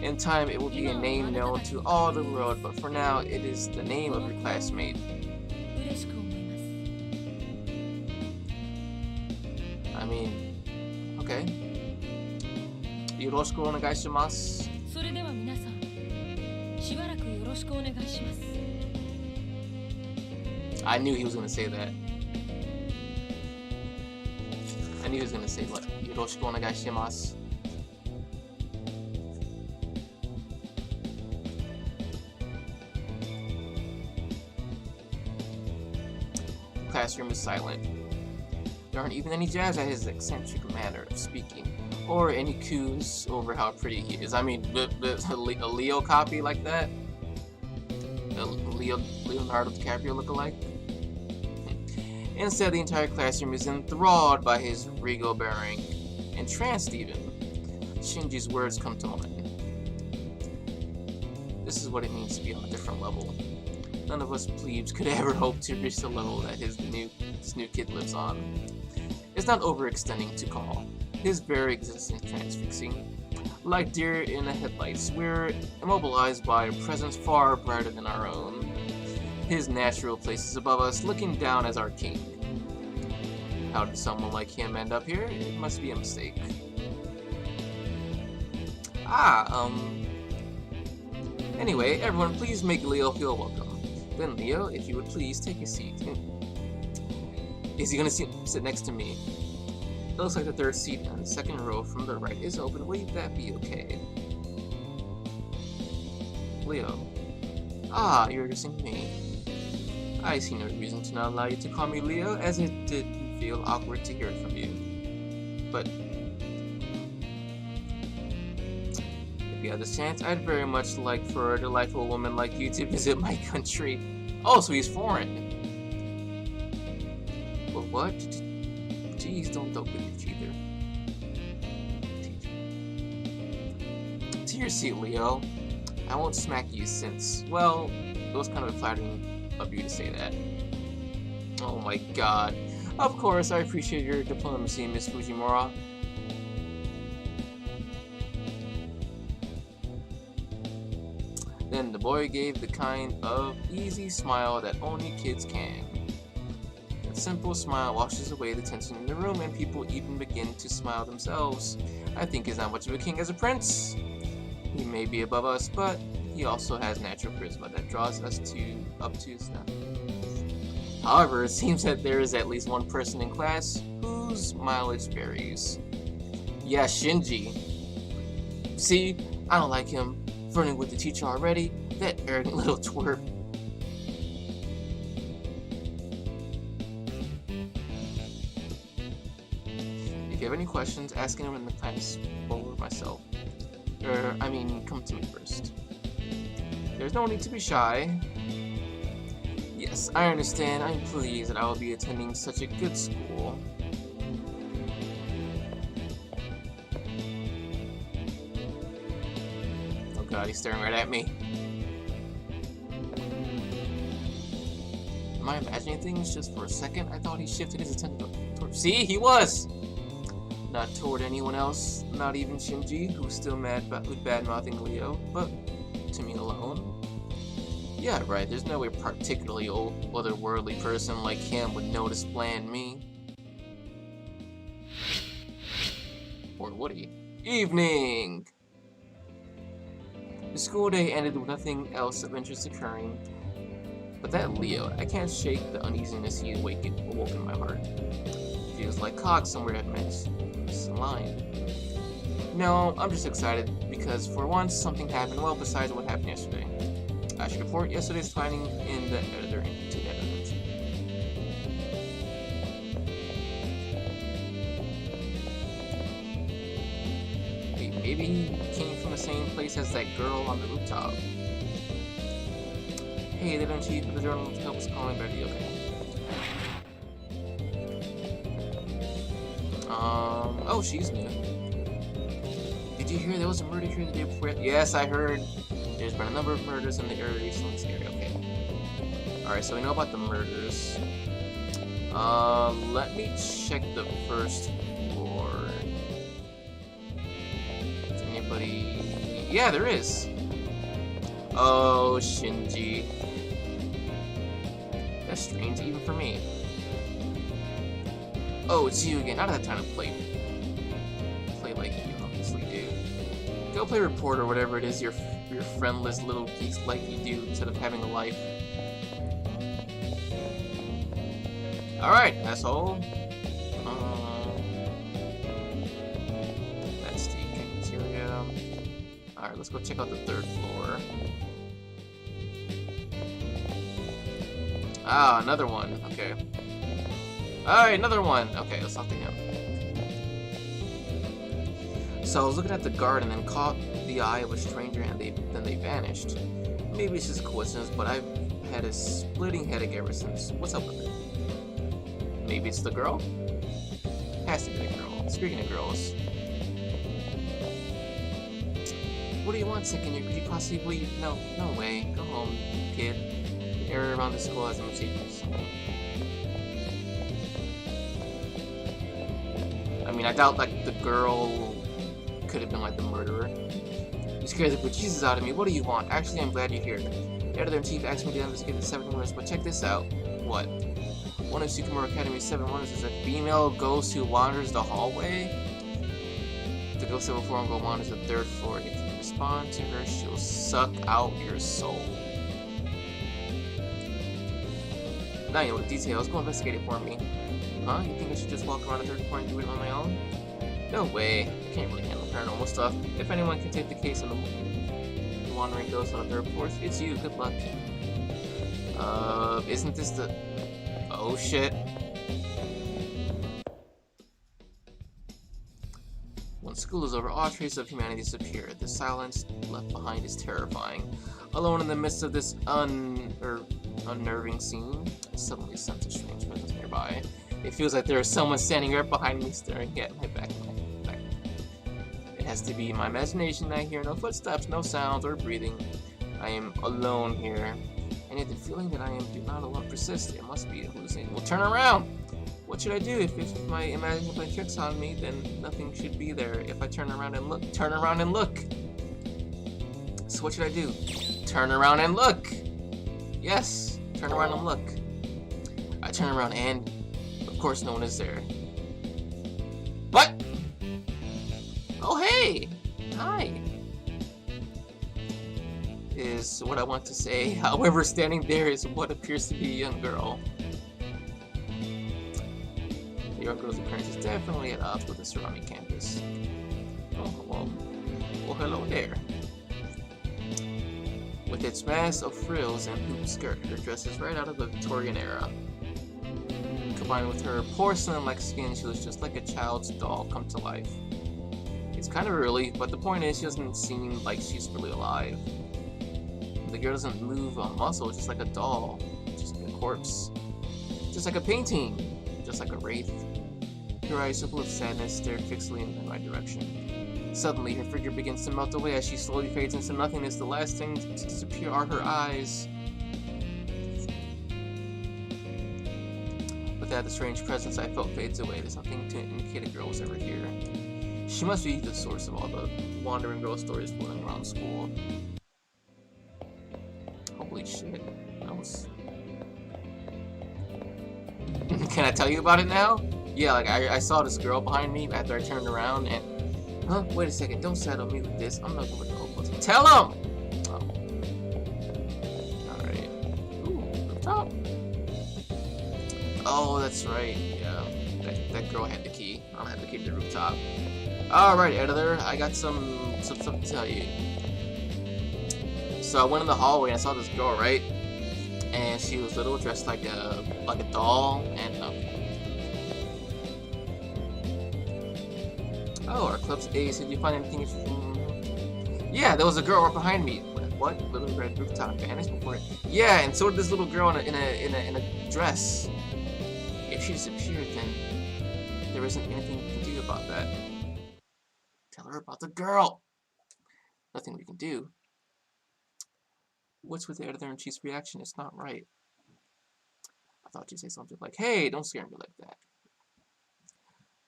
In time, it will be a name known to all the world, but for now, it is the name of your classmate. I mean, okay. Yoroshiku onegai shimasu. I knew he was gonna say that. I knew he was gonna say what? Yoroshiku onegai shimasu. The classroom is silent. There aren't even any jabs at his eccentric manner of speaking, or any coos over how pretty he is. I mean, a Leo copy like that? A Leonardo DiCaprio lookalike? Instead, the entire classroom is enthralled by his regal bearing. Entranced even. Shinji's words come to mind. This is what it means to be on a different level. None of us plebes could ever hope to reach the level that this new kid lives on. It's not overextending to call. His very existence transfixing. Like deer in the headlights, we're immobilized by a presence far brighter than our own. His natural place is above us, looking down as our king. How did someone like him end up here? It must be a mistake. Anyway, everyone, please make Leo feel welcome. Then, Leo, if you would please take a seat. Is he gonna sit next to me? It looks like the third seat and the second row from the right is open. Will that be okay? Leo. Ah, you're addressing me. I see no reason to not allow you to call me Leo, as it didn't feel awkward to hear it from you. But if you had this chance, I'd very much like for a delightful woman like you to visit my country. Oh, so he's foreign. But what? Jeez, don't with each either. To your seat, Leo. I won't smack you since, well, it was kind of flattering of you to say that. Oh my god. Of course, I appreciate your diplomacy, Miss Fujimura. Then the boy gave the kind of easy smile that only kids can. That simple smile washes away the tension in the room, and people even begin to smile themselves. I think he's not much of a king as a prince. He may be above us, but he also has natural charisma that draws us up to snuff. However, it seems that there is at least one person in class whose mileage varies. Yeah, Shinji. See, I don't like him. Flirting with the teacher already? That arrogant little twerp. If you have any questions, asking them in the class or myself. Come to me first. There's no need to be shy. Yes, I understand. I'm pleased that I will be attending such a good school. Oh god, he's staring right at me. Am I imagining things just for a second? I thought he shifted his attention toward— See, he was! Not toward anyone else, not even Shinji, who's still mad with bad-mouthing Leo, but to me alone. Yeah, right, there's no way a particularly otherworldly person like him would notice bland me. Or would he? Evening! The school day ended with nothing else of interest occurring. But that Leo, I can't shake the uneasiness he awoke in my heart. Feels like cogs somewhere at Max. Line. No, I'm just excited because for once something happened well besides what happened yesterday. I should report yesterday's finding in the editor to the editor. Hey, maybe he came from the same place as that girl on the rooftop. Hey, the chief of the journal help us calling Betty. Okay. Oh, she's new. Did you hear there was a murder here the day before? Yes, I heard. There's been a number of murders in the area recently. Scary. Okay. Alright, so we know about the murders. Let me check the first floor. Is anybody... Yeah, there is. Oh, Shinji. That's strange, even for me. Oh, it's you again. I don't have time to play like you, obviously, dude. Go play report or whatever it is your friendless little geeks like you do instead of having a life. Alright, asshole. That's the cafeteria. Alright, let's go check out the third floor. Ah, another one. Okay. Alright, another one. Okay, let's talk to him. So I was looking at the garden and caught the eye of a stranger and then they vanished. Maybe it's just a coincidence, but I've had a splitting headache ever since. What's up with it? maybe it's the girl? Has to be the girl. Speaking of girls. What do you want, second year? Could you possibly... No way. Go home, kid. The area around the school has a mischievous. I mean, I doubt, like, the girl could have been, like, the murderer. You scared the bejesus out of me. What do you want? Actually, I'm glad you're here. The editor-in-chief asked me to investigate the 7 wonders, but check this out. What? One of Sycamore Academy's 7 wonders is a female ghost who wanders the hallway. The ghost that will form go wanders the 3rd floor. If you respond to her, she'll suck out your soul. Now you know the details. Go investigate it for me. Huh? You think I should just walk around the 3rd floor and do it on my own? No way. I can't really handle paranormal stuff. If anyone can take the case of the wandering ghost on the 3rd floor, it's you. Good luck. Isn't this the... Oh shit. When school is over, all traces of humanity disappear. The silence left behind is terrifying. Alone in the midst of this unnerving scene, I suddenly sense a strange presence nearby. It feels like there is someone standing right behind me, staring at my back. It has to be my imagination. I hear no footsteps, no sounds, or breathing. I am alone here. And yet the feeling that I am not alone persists. It must be a hallucination. Well, turn around! What should I do? If my imagination plays tricks on me, then nothing should be there. If I turn around and look, turn around and look! So what should I do? Turn around and look! Yes! Turn around and look. I turn around and, of course, no one is there. What? Oh, hey! Hi! Is what I want to say. However, standing there is what appears to be a young girl. The young girl's appearance is definitely at odds with the surrounding campus. Oh, hello. Well, hello there. With its mass of frills and hoop skirt, her dress is right out of the Victorian era. Combined with her porcelain-like skin, she looks just like a child's doll come to life. It's kind of early, but the point is she doesn't seem like she's really alive. The girl doesn't move a muscle, just like a doll, just like a corpse, just like a painting, just like a wraith. Her eyes are full of sadness, stared fixedly in my direction. Suddenly, her figure begins to melt away as she slowly fades into nothingness. The last thing to disappear are her eyes. With that, the strange presence I felt fades away. There's nothing to indicate a girl was ever here. She must be the source of all the wandering girl stories floating around school. Holy shit, that was... Can I tell you about it now? Yeah, like, I saw this girl behind me after I turned around and... Huh? Wait a second, don't saddle me with this. I'm not going to open it. Tell him! Oh. Alright. Ooh, rooftop. Oh, that's right, yeah. That girl had the key. I don't have the key to the rooftop. Alright, editor, I got some stuff to tell you. So I went in the hallway and I saw this girl, right? And she was little, dressed like a doll, and oh, our club's ace. Did you find anything? Yeah, there was a girl right behind me. What? Little red rooftop vanished before it. Yeah, and so did this little girl in a dress. If she disappeared, then there isn't anything we can do about that. Tell her about the girl. Nothing we can do. What's with the editor-in-chief's reaction? It's not right. I thought you'd say something like, hey, don't scare me like that.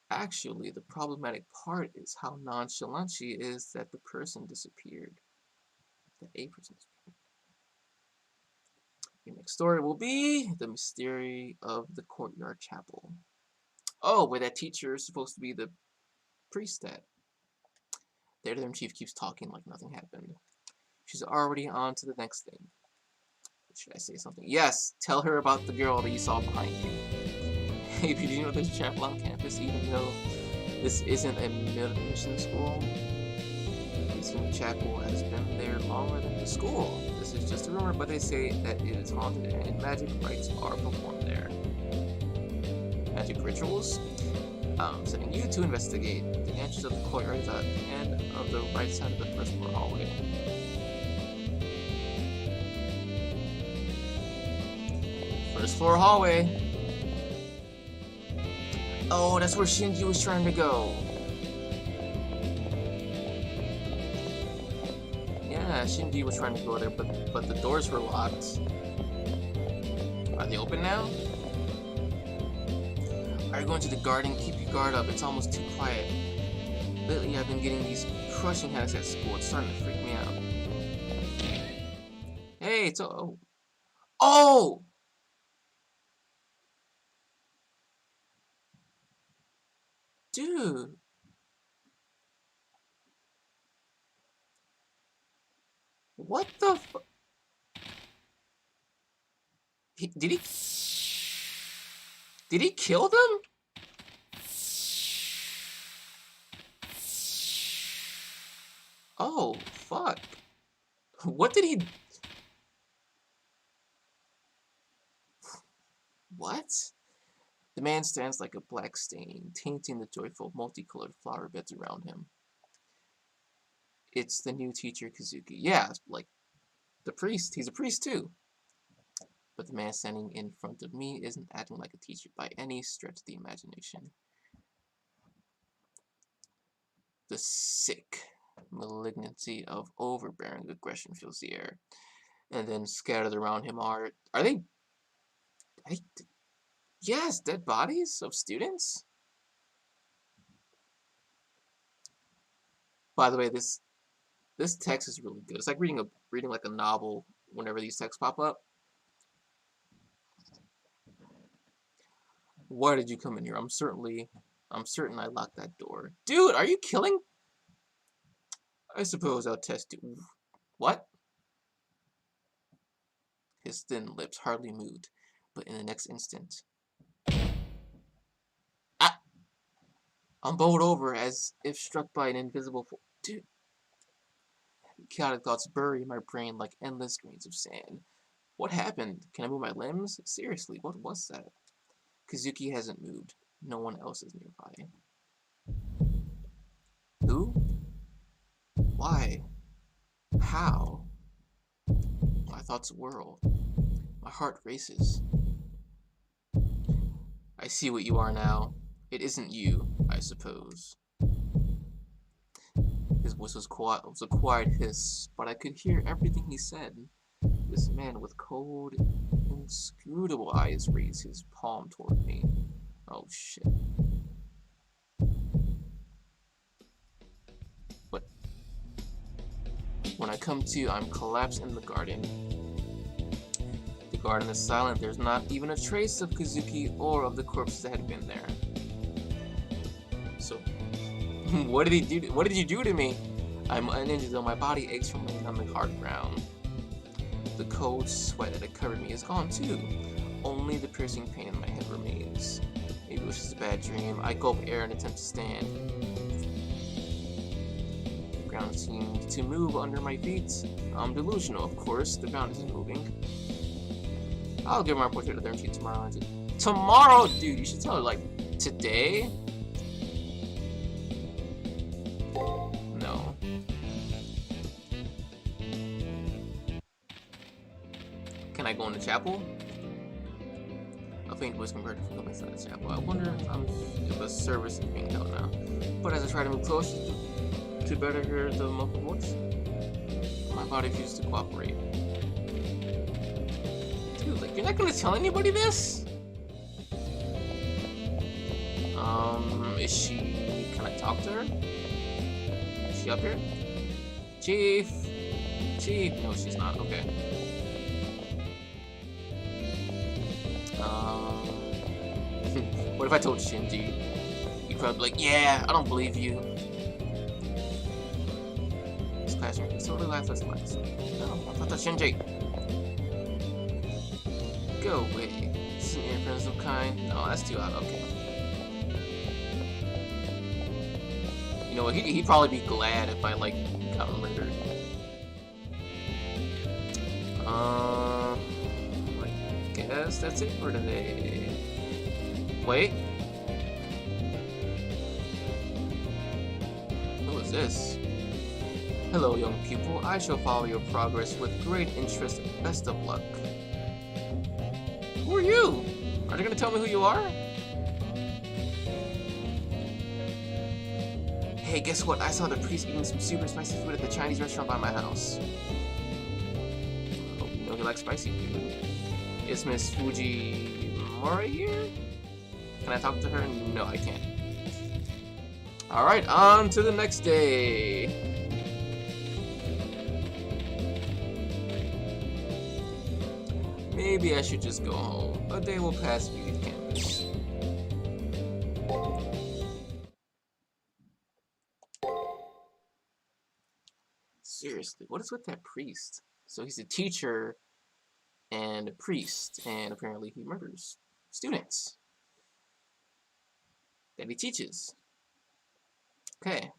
Actually, the problematic part is how nonchalant she is that the person disappeared. That a person disappeared. The next story will be the mystery of the courtyard chapel. Oh, where that teacher is supposed to be the priest at. The editor-in-chief keeps talking like nothing happened. She's already on to the next thing. Should I say something? Yes! Tell her about the girl that you saw behind you. Hey, did you know there's a chapel on campus even though this isn't a mission school? This chapel has been there longer than the school. This is just a rumor, but they say that it is haunted and magic rites are performed there. Magic rituals? I'm sending you to investigate. The entrance of the courtyard is at the end of the right side of the first floor hallway. First floor hallway. Oh, that's where Shinji was trying to go. Yeah, Shinji was trying to go there, but the doors were locked. Are they open now? Are you going to the garden? Keep your guard up. It's almost too quiet. Lately, I've been getting these crushing headaches at school. It's starting to freak me out. Hey, it's oh! Dude. What the fu- Did he kill them? Oh, fuck. What did he... What? The man stands like a black stain, tainting the joyful, multicolored flower beds around him. It's the new teacher, Kazuki. Yeah, like, the priest. He's a priest, too. But the man standing in front of me isn't acting like a teacher by any stretch of the imagination. The sick malignancy of overbearing aggression fills the air. And then scattered around him are they... Yes, dead bodies of students? By the way, this text is really good. It's like reading like a novel whenever these texts pop up. Why did you come in here? I'm certain I locked that door. Dude, are you killing? I suppose I'll test you. What? His thin lips hardly moved, but in the next instant... Ah! I'm bowled over as if struck by an invisible force. Dude. Chaotic thoughts bury my brain like endless grains of sand. What happened? Can I move my limbs? Seriously, what was that? Kazuki hasn't moved. No one else is nearby. Who? Why? How? My thoughts whirl. My heart races. I see what you are now. It isn't you, I suppose. His voice was a quiet hiss, but I could hear everything he said. This man with cold, inscrutable eyes raised his palm toward me. Oh shit. What? When I come to, I'm collapsed in the garden. The garden is silent. There's not even a trace of Kazuki or of the corpses that had been there. So, what did he do? What did you do to me? I'm uninjured though my body aches from laying on the hard ground. The cold sweat that had covered me is gone too. Only the piercing pain in my head remains. Maybe it was just a bad dream. I gulp air and attempt to stand. The ground seemed to move under my feet. I'm delusional, of course. The ground isn't moving. I'll give my portrait to their sheet tomorrow. Tomorrow, dude, you should tell her, like, today? No. Can I go in the chapel? A faint voice converted from the inside the chapel. I wonder if a service is being held now. But as I try to move closer to better hear the muffled voice, my body refuses to cooperate. Dude, like, you're not gonna tell anybody this? Is she... Can I talk to her? Is she up here? Chief! Chief! No, she's not. Okay. What if I told Shinji? He'd probably be like, yeah, I don't believe you. This classroom is totally lifeless. No, I thought that Shinji. Go away. This is an interference of kind. No, that's too loud. Okay. You know what? He'd probably be glad if I, like, got murdered. I guess that's it for today. Wait. Who is this? Hello, young pupil. I shall follow your progress with great interest. Best of luck. Who are you? Are they gonna tell me who you are? Hey, guess what? I saw the priest eating some super spicy food at the Chinese restaurant by my house. Hope you know he likes spicy food. Is Miss Fujimura here? Can I talk to her? No, I can't. Alright, on to the next day. Maybe I should just go home. A day will pass we leave campus. Seriously, what is with that priest? So he's a teacher and a priest, and apparently he murders students that he teaches. Okay.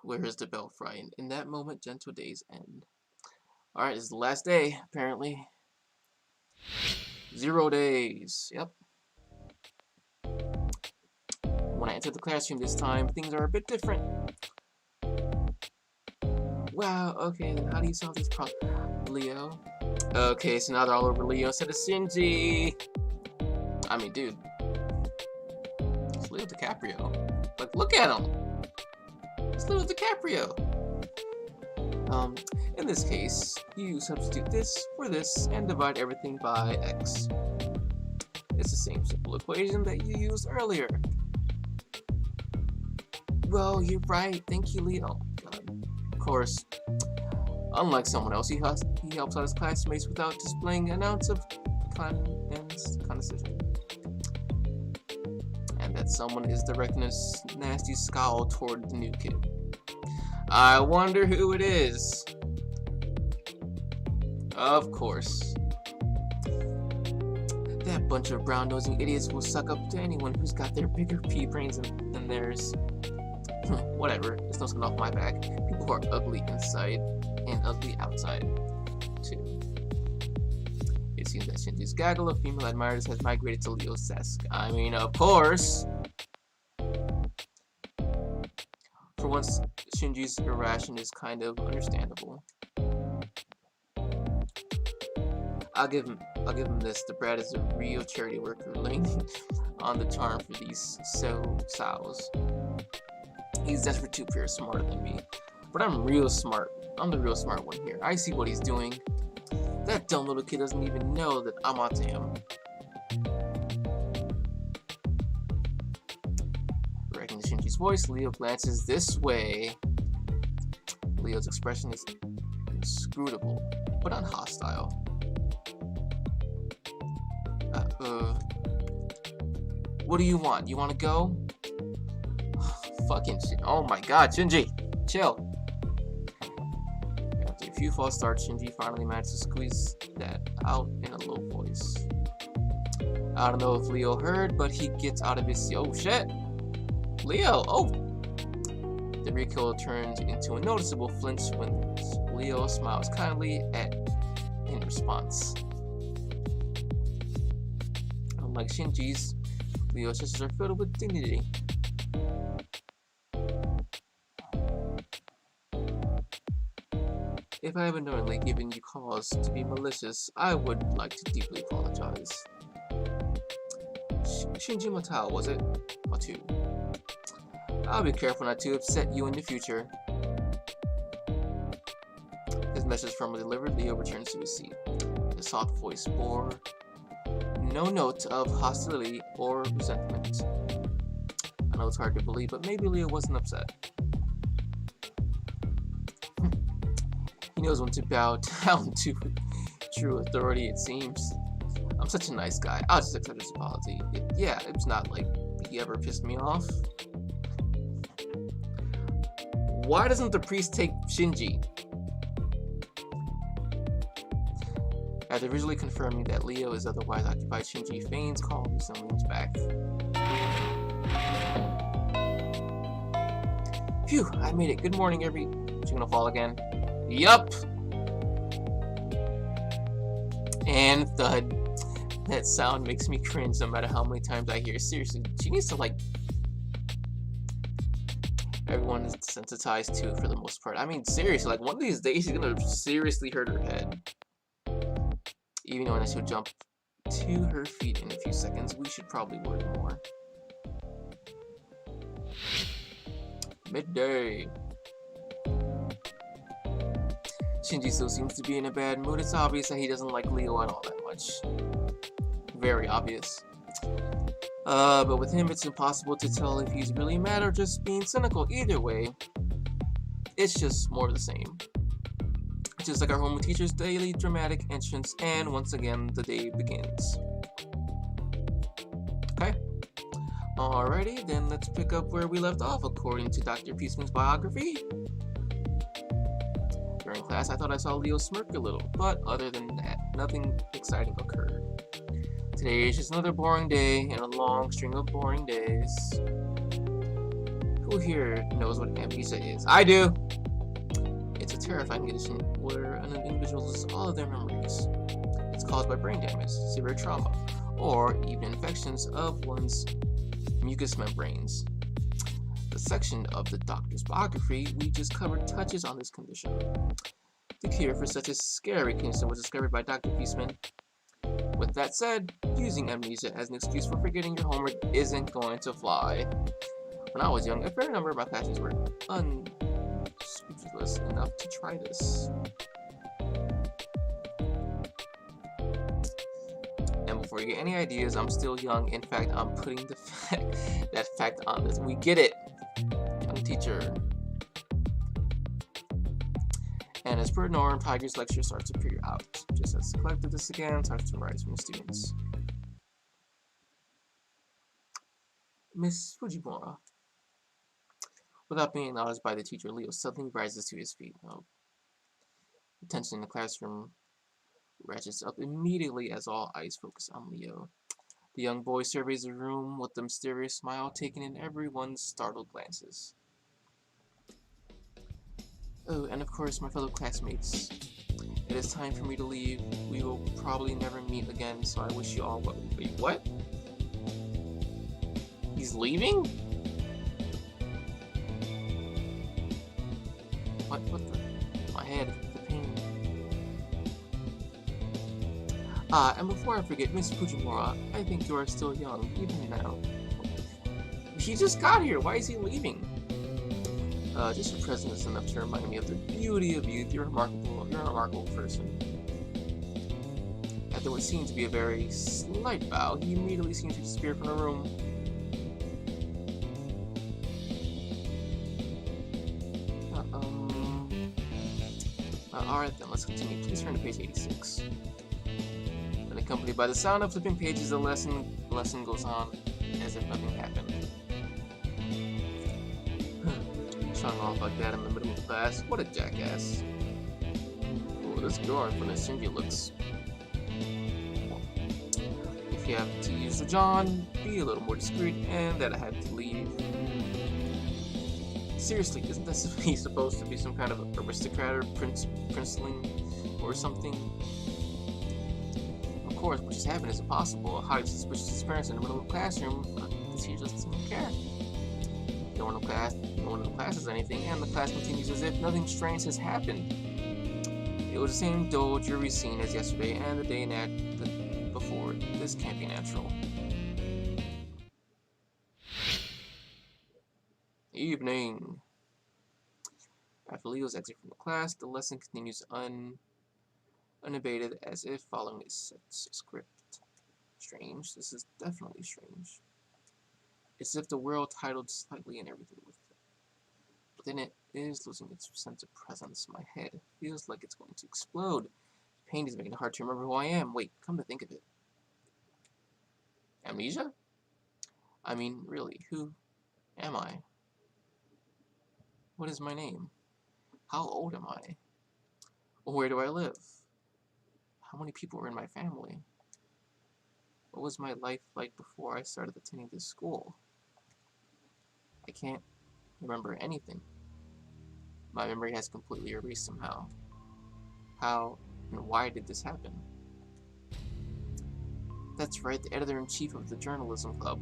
Where is the belfry? In that moment, gentle days end. Alright, this is the last day, apparently. 0 days. Yep. When I enter the classroom this time, things are a bit different. Wow, okay, then how do you solve this problem? Leo. Okay, so now they're all over Leo instead of Shinji. I mean, dude. It's Leo DiCaprio. Like, look at him! It's Leo DiCaprio! In this case, you substitute this for this and divide everything by x. It's the same simple equation that you used earlier. Well, you're right. Thank you, Leo. Of course, unlike someone else, he helps out his classmates without displaying an ounce of condescension. And that someone is directing a nasty scowl toward the new kid. I wonder who it is. Of course. That bunch of brown-nosing idiots will suck up to anyone who's got their bigger pea brains than theirs. Whatever, it's no skin off my back. People who are ugly inside and ugly outside, too. It seems that Shinji's gaggle of female admirers has migrated to Leo's desk. I mean, of course! For once, Shinji's irration is kind of understandable. I'll give him this. The brat is a real charity worker laying on the charm for these sows. He's desperate to appear smarter than me. But I'm real smart. I'm the real smart one here. I see what he's doing. That dumb little kid doesn't even know that I'm onto him. Recognizing Shinji's voice, Leo glances this way. Leo's expression is inscrutable, but not hostile. What do you want? You want to go? Fucking shit. Oh my god, Shinji! Chill! After a few false starts, Shinji finally managed to squeeze that out in a low voice. I don't know if Leo heard, but he gets out of his seat. Oh shit! Leo! Oh! The recoil turns into a noticeable flinch when Leo smiles kindly in response. Unlike Shinji's, Leo's gestures are filled with dignity. If I have unknowingly given you cause to be malicious, I would like to deeply apologize. Shinji Matao, was it? Matu. I'll be careful not to upset you in the future. His message firmly delivered, Leo returns to his seat. His soft voice bore no note of hostility or resentment. I know it's hard to believe, but maybe Leo wasn't upset. He knows when to bow down to true authority, it seems. I'm such a nice guy. I'll just accept his apology. It's not like he ever pissed me off. Why doesn't the priest take Shinji? After visually confirming that Leo is otherwise occupied, Shinji feigns calmness and leans back. Phew, I made it. Good morning, She gonna fall again? Yup! And thud. That sound makes me cringe no matter how many times I hear it. Seriously, she needs to, like... everyone is desensitized to for the most part. I mean, seriously, like one of these days she's gonna seriously hurt her head. Even when she'll jump to her feet in a few seconds, we should probably worry more. Midday. Shinji still seems to be in a bad mood. It's obvious that he doesn't like Leo at all that much. Very obvious. But with him, it's impossible to tell if he's really mad or just being cynical. Either way, it's just more of the same. Just like our homeroom teacher's daily dramatic entrance, and once again, the day begins. Okay. Alrighty, then let's pick up where we left off, according to Dr. Peaceman's biography. During class, I thought I saw Leo smirk a little, but other than that, nothing exciting occurred. Today is just another boring day in a long string of boring days. Who here knows what amnesia is? I do! It's a terrifying condition where an individual loses all of their memories. It's caused by brain damage, severe trauma, or even infections of one's mucous membranes. The section of the doctor's biography we just covered touches on this condition. The cure for such a scary condition was discovered by Dr. Peaceman. With that said, using amnesia as an excuse for forgetting your homework isn't going to fly. When I was young, a fair number of my classmates were unscrupulous enough to try this. And before you get any ideas, I'm still young. In fact, I'm putting that fact on this. We get it, young teacher. And as per norm, Tiger's lecture starts to peter out, just as the collectiveness again starts to rise from the students. Miss Fujimura. Without being acknowledged by the teacher, Leo suddenly rises to his feet. Oh. The tension in the classroom ratchets up immediately as all eyes focus on Leo. The young boy surveys the room with a mysterious smile, taking in everyone's startled glances. Oh, and of course, my fellow classmates. It is time for me to leave. We will probably never meet again, so I wish you all well. Wait, what? He's leaving? What the? My head, the pain. And before I forget, Miss Fujimura, I think you are still young, even now. He just got here, why is he leaving? Just your presence is enough to remind me of the beauty of youth. You're a remarkable person. After what seemed to be a very slight bow, he immediately seemed to disappear from the room. Alright then, let's continue. Please turn to page 86. And accompanied by the sound of flipping pages, the lesson goes on as if nothing happened. Showing off like that in the middle of class. What a jackass. Oh, this girl in front of Shinji looks... If you have to use the John, be a little more discreet, and that I had to leave. Seriously, isn't that supposed to be some kind of aristocrat or princeling or something? Of course, what just happened is impossible. A highly suspicious appearance in the middle of the classroom. The teacher doesn't care. No one in the class says anything, and the class continues as if nothing strange has happened. It was the same dull, dreary scene as yesterday and the day before. This can't be natural. Evening. After Leo's exit from the class, the lesson continues unabated as if following a set script. Strange. This is definitely strange. It's as if the world titled slightly and everything with it. Within it is losing its sense of presence. My head feels like it's going to explode. The pain is making it hard to remember who I am. Wait, come to think of it. Amnesia? I mean, really, who am I? What is my name? How old am I? Where do I live? How many people are in my family? What was my life like before I started attending this school? I can't remember anything. My memory has completely erased somehow. How and why did this happen? That's right, the editor-in-chief of the journalism club.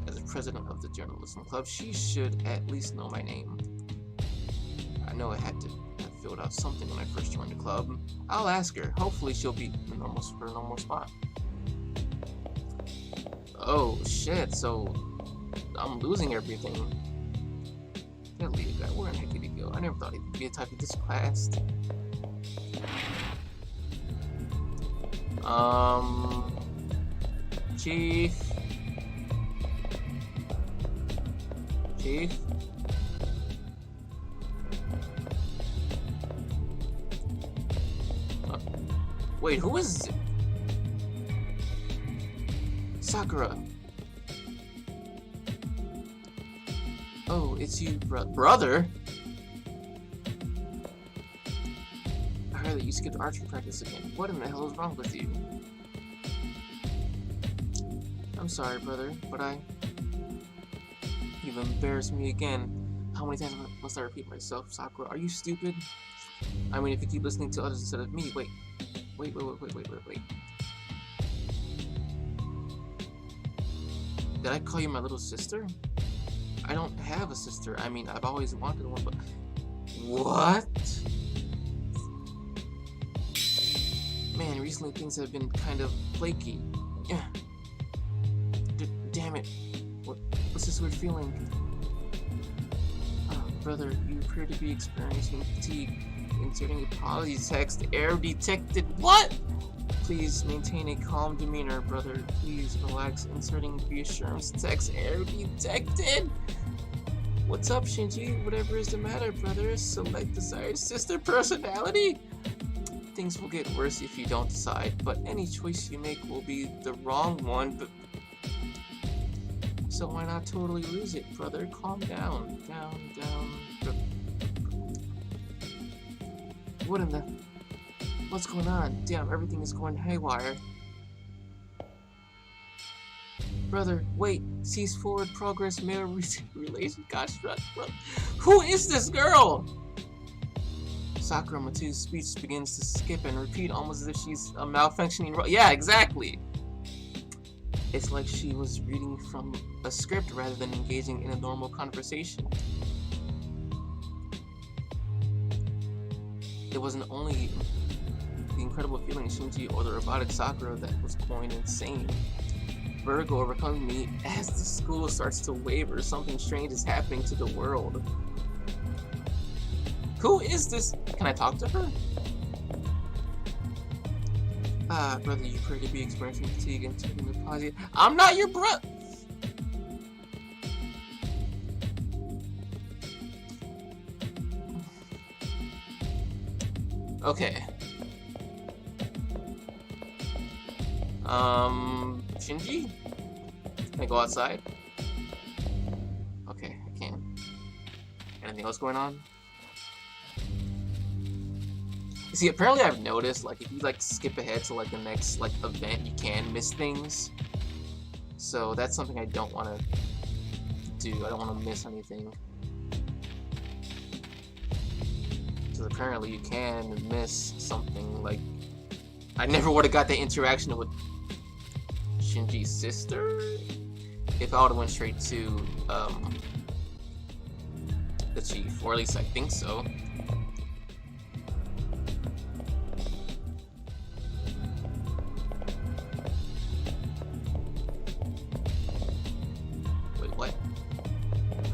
As a president of the journalism club. She should at least know my name. I know I had to have filled out something when I first joined the club. I'll ask her. Hopefully she'll be the normal spot. Oh shit, so I'm losing everything. That leader guy, where the heck did he go? I never thought he'd be a type of this classed. Chief. Wait, who is it? Sakura. Oh, it's you, brother. I heard that you skipped archery practice again. What in the hell is wrong with you? I'm sorry, brother, but you've embarrassed me again. How many times must I repeat myself? Sakura, are you stupid? I mean, if you keep listening to others instead of me, wait. Did I call you my little sister? I don't have a sister. I mean, I've always wanted one, but... What? Man, recently things have been kind of flaky. Yeah. Damn it. What's this weird feeling? Brother, you appear to be experiencing fatigue. Inserting apology text. Error detected. What? Please maintain a calm demeanor, brother. Please relax. Inserting reassurance text. Error detected. What's up, Shinji? Whatever is the matter, brother? Select desired sister personality. Things will get worse if you don't decide, but any choice you make will be the wrong one. But so why not totally lose it, brother? Calm down. Down. What in the... What's going on? Damn, everything is going haywire. Brother, wait. Cease forward progress male relation construct. Who is this girl? Sakura Matu's speech begins to skip and repeat almost as if she's a malfunctioning... Yeah, exactly. It's like she was reading from a script rather than engaging in a normal conversation. It wasn't only the incredible feeling of Shinji or the robotic Sakura that was going insane. Vertigo overcomes me as the school starts to waver. Something strange is happening to the world. Who is this? Can I talk to her? Brother, you appear to be experiencing fatigue and taking the positive. I'm not your brother! Okay. Shinji? Can I go outside? Okay, I can. Anything else going on? See, apparently I've noticed, like, if you, like, skip ahead to, like, the next, like, event, you can miss things. So that's something I don't want to do. I don't want to miss anything. Because apparently you can miss something, like... I never would have got that interaction with Shinji's sister if I would have went straight to, the chief. Or at least I think so.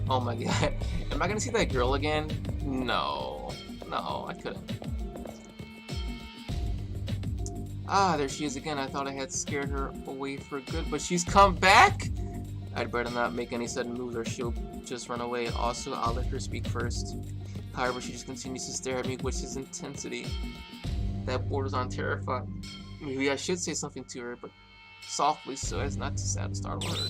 Oh my god. Am I gonna see that girl again? No. No, I couldn't. Ah, there she is again. I thought I had scared her away for good, but she's come back? I'd better not make any sudden moves or she'll just run away. Also, I'll let her speak first. However, she just continues to stare at me with his intensity. That borders on terrifying. Maybe I should say something to her, but softly so as not to startle her.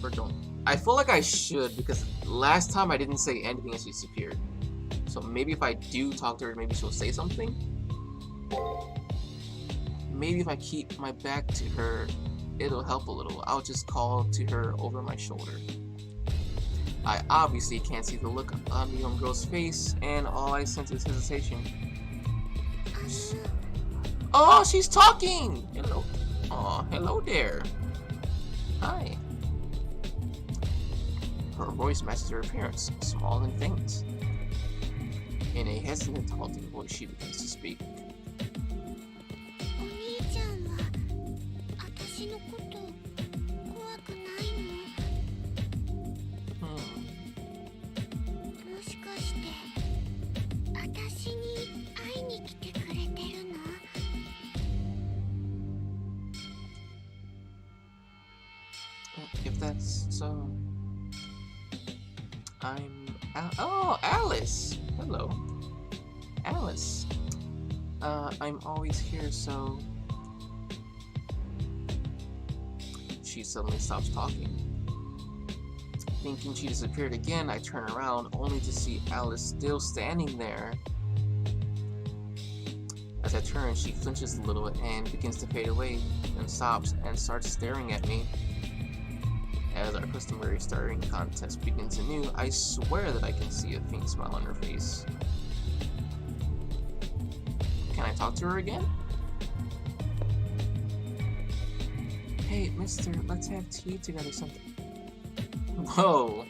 Or don't. I feel like I should, because last time I didn't say anything and she disappeared. So maybe if I do talk to her, maybe she'll say something? Maybe if I keep my back to her, it'll help a little. I'll just call to her over my shoulder. I obviously can't see the look on the young girl's face, and all I sense is hesitation. Oh, she's talking! Hello. Oh, hello there. Hi. Her voice matches her appearance, small and faint. In a hesitant, halting voice, she begins to speak. お兄ちゃんは私のこと怖くないの？ もしかして私に会いに来てくれてるの？ If that's so, oh, Alice. Hello, Alice. I'm always here, so. She suddenly stops talking. Thinking she disappeared again, I turn around, only to see Alice still standing there. As I turn, she flinches a little and begins to fade away, then stops and starts staring at me. As our customary staring contest begins anew, I swear that I can see a faint smile on her face. Can I talk to her again? Hey, mister, let's have tea together something. Whoa.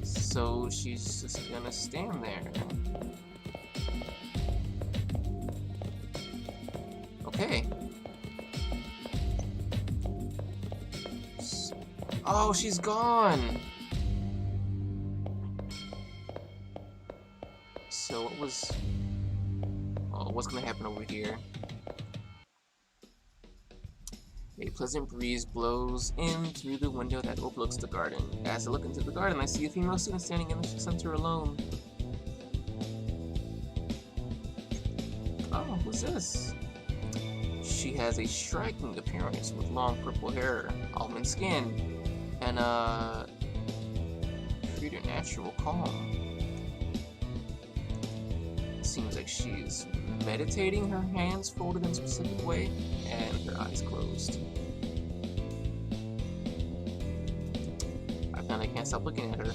So she's just gonna stand there. Okay. Oh, she's gone! So what was... Oh, what's gonna happen over here? A pleasant breeze blows in through the window that overlooks the garden. As I look into the garden, I see a female student standing in the center alone. Oh, who's this? She has a striking appearance with long purple hair, almond skin, and a preternatural calm. It seems like she's meditating, her hands folded in a specific way, and her eyes closed. I kinda can't stop looking at her.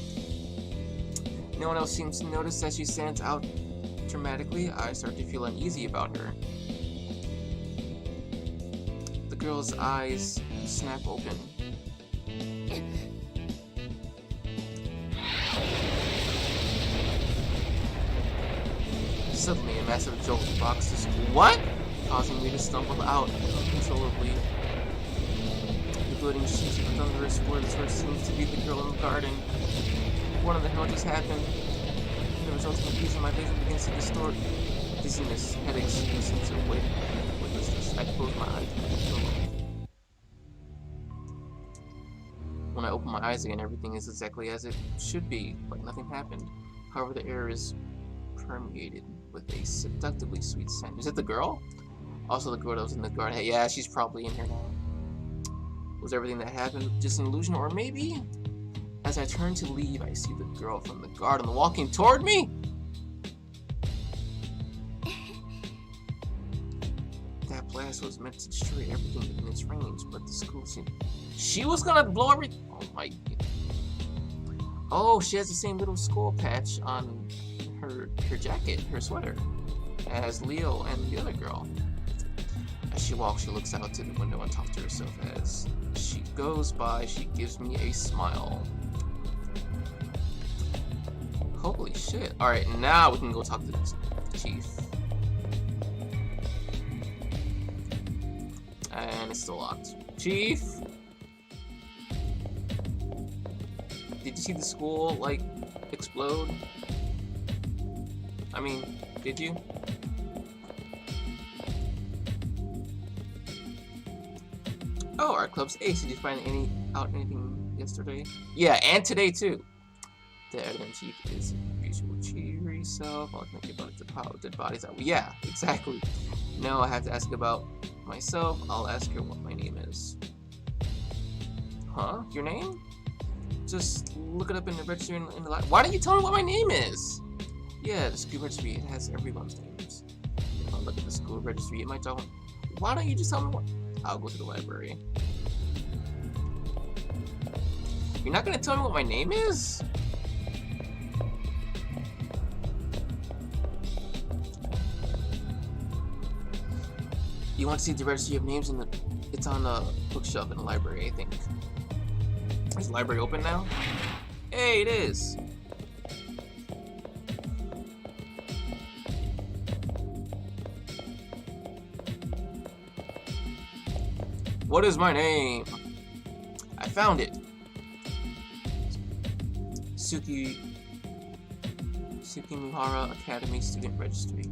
No one else seems to notice that she stands out dramatically. I start to feel uneasy about her. The girl's eyes snap open. Suddenly, a massive jolt rocks the school. What? Causing me to stumble out uncontrollably. The building shakes with thunderous words, which seems to be the girl in the garden. What in the hell just happened? The resulting piece of my vision begins to distort. Dizziness, headaches, and sense of weight. What is this? I close my eyes. When I open my eyes again, everything is exactly as it should be, like nothing happened. However, the air is permeated with a seductively sweet scent. Is it the girl? Also the girl that was in the garden. Hey, yeah, she's probably in here now. Was everything that happened just an illusion? Or maybe? As I turn to leave, I see the girl from the garden walking toward me! That blast was meant to destroy everything within its range, but the school seemed... She was gonna blow everything! Oh my... Oh, she has the same little skull patch on her jacket, her sweater, as Leo and the other girl. As she walks, she looks out to the window and talks to herself. As she goes by, she gives me a smile. Holy shit. Alright, now we can go talk to the chief. And it's still locked. Chief? Did you see the school, like, explode? I mean, did you? Oh, our club's ace. Did you find anything yesterday? Yeah, and today too. The editor chief is usual cheery self. I'll think about the dead bodies out. Yeah, exactly. No, I have to ask about myself. I'll ask her what my name is. Huh? Your name? Just look it up in the registry in the library. Why don't you tell me what my name is? Yeah, the school registry, it has everyone's names. If I look at the school registry, it might tell me. Why don't you just tell me what? I'll go to the library. You're not gonna tell me what my name is? You want to see the registry of names in the... It's on a bookshelf in the library, I think. Is the library open now? Hey, it is! What is my name? I found it. Tsukimihara Academy Student Registry.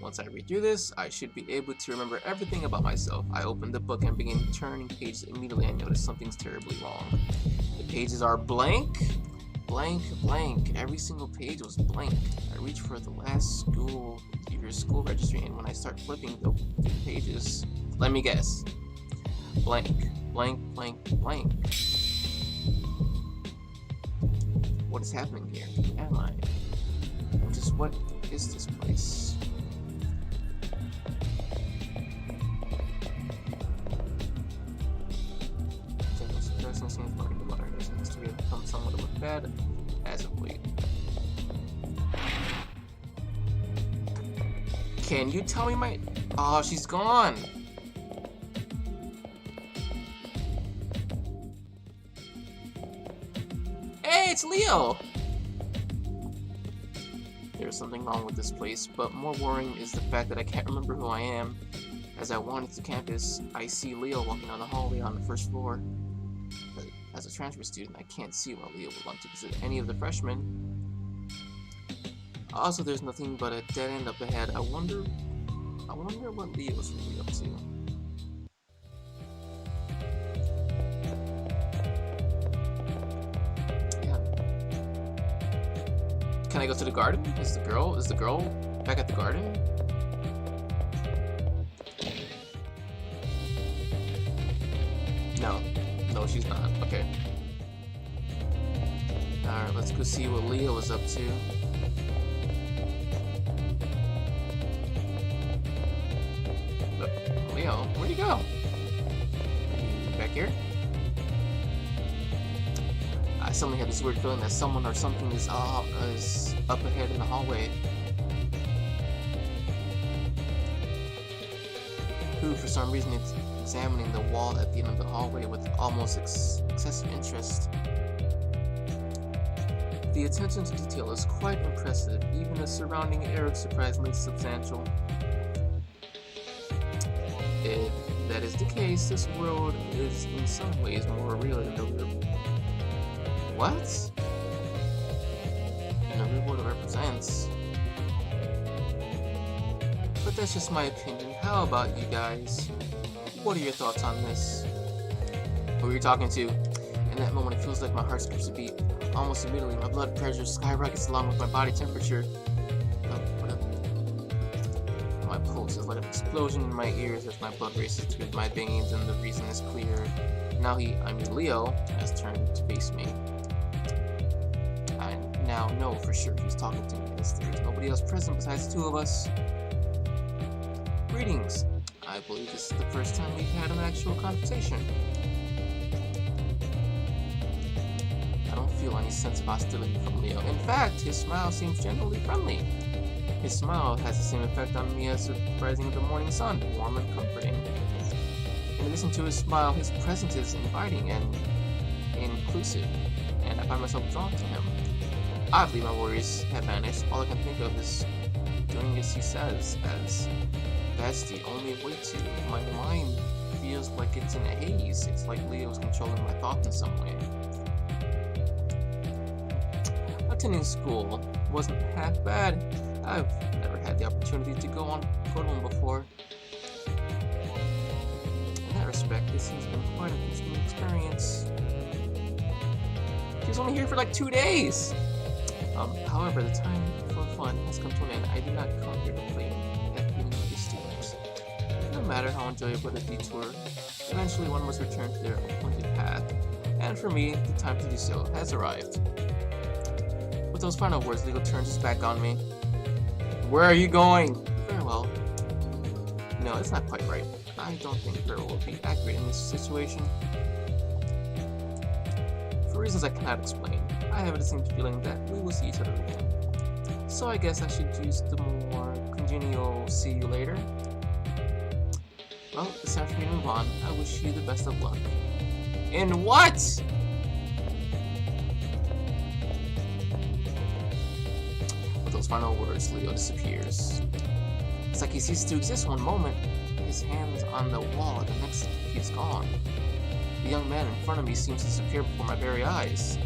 Once I read through this, I should be able to remember everything about myself. I opened the book and began turning pages. Immediately I noticed something's terribly wrong. The pages are blank, blank, blank. Every single page was blank. I reached for the last school registry, and when I start flipping the pages, let me guess. Blank, blank, blank, blank. What is happening here? Who am I? What is this place? Seems like the water seems to have become somewhat of a fad as of late. Can you tell me my... Oh, she's gone! Hey, it's Leo! There's something wrong with this place, but more worrying is the fact that I can't remember who I am. As I wander to campus, I see Leo walking down the hallway on the first floor. But as a transfer student, I can't see why Leo would want to visit any of the freshmen. Also, there's nothing but a dead end up ahead. I wonder what Leo's really up to. Yeah. Can I go to the garden? Is the girl back at the garden? No, she's not. Okay. Alright, let's go see what Leo was up to. Look, Leo, where'd he go? Back here? I suddenly have this weird feeling that someone or something is up ahead in the hallway. Who, for some reason, is examining the wall at the end of the hallway with almost excessive interest. The attention to detail is quite impressive, even the surrounding air is surprisingly substantial. If that is the case, this world is in some ways more real than the real. What? And the real world it represents. But that's just my opinion. How about you guys? What are your thoughts on this? Who are you talking to? In that moment, it feels like my heart skips a beat. Almost immediately, my blood pressure skyrockets along with my body temperature. My pulse is like an explosion in my ears as my blood races through my veins, and the reason is clear. Now Leo, has turned to face me. I now know for sure he's talking to me, as there is nobody else present besides the two of us. Greetings. I believe this is the first time we've had an actual conversation. I don't feel any sense of hostility from Leo. In fact, his smile seems genuinely friendly. His smile has the same effect on me as the rising of the morning sun, warm and comforting. In addition to his smile, his presence is inviting and inclusive, and I find myself drawn to him. Oddly, my worries have vanished. All I can think of is doing as he says, as that's the only way to. My mind feels like it's in a haze. It's like Leo's controlling my thoughts in some way. Attending school wasn't half bad. I've never had the opportunity to go on Portland before. In that respect, this has been quite an interesting experience. She was only here for like 2 days! However, the time for fun has come to an end. I do not come here to play at being with the students. No matter how enjoyable the detour, eventually one must return to their appointed path. And for me, the time to do so has arrived. With those final words, Leo turns his back on me. Where are you going? Farewell. No, it's not quite right. I don't think farewell will be accurate in this situation. For reasons I cannot explain, I have a distinct feeling that we will see each other again. So I guess I should use the more congenial see you later. Well, it's time for me to move on. I wish you the best of luck. In what? With those final words, Leo disappears. It's like he ceases to exist one moment, his hands on the wall, the next he's gone. The young man in front of me seems to disappear before my very eyes.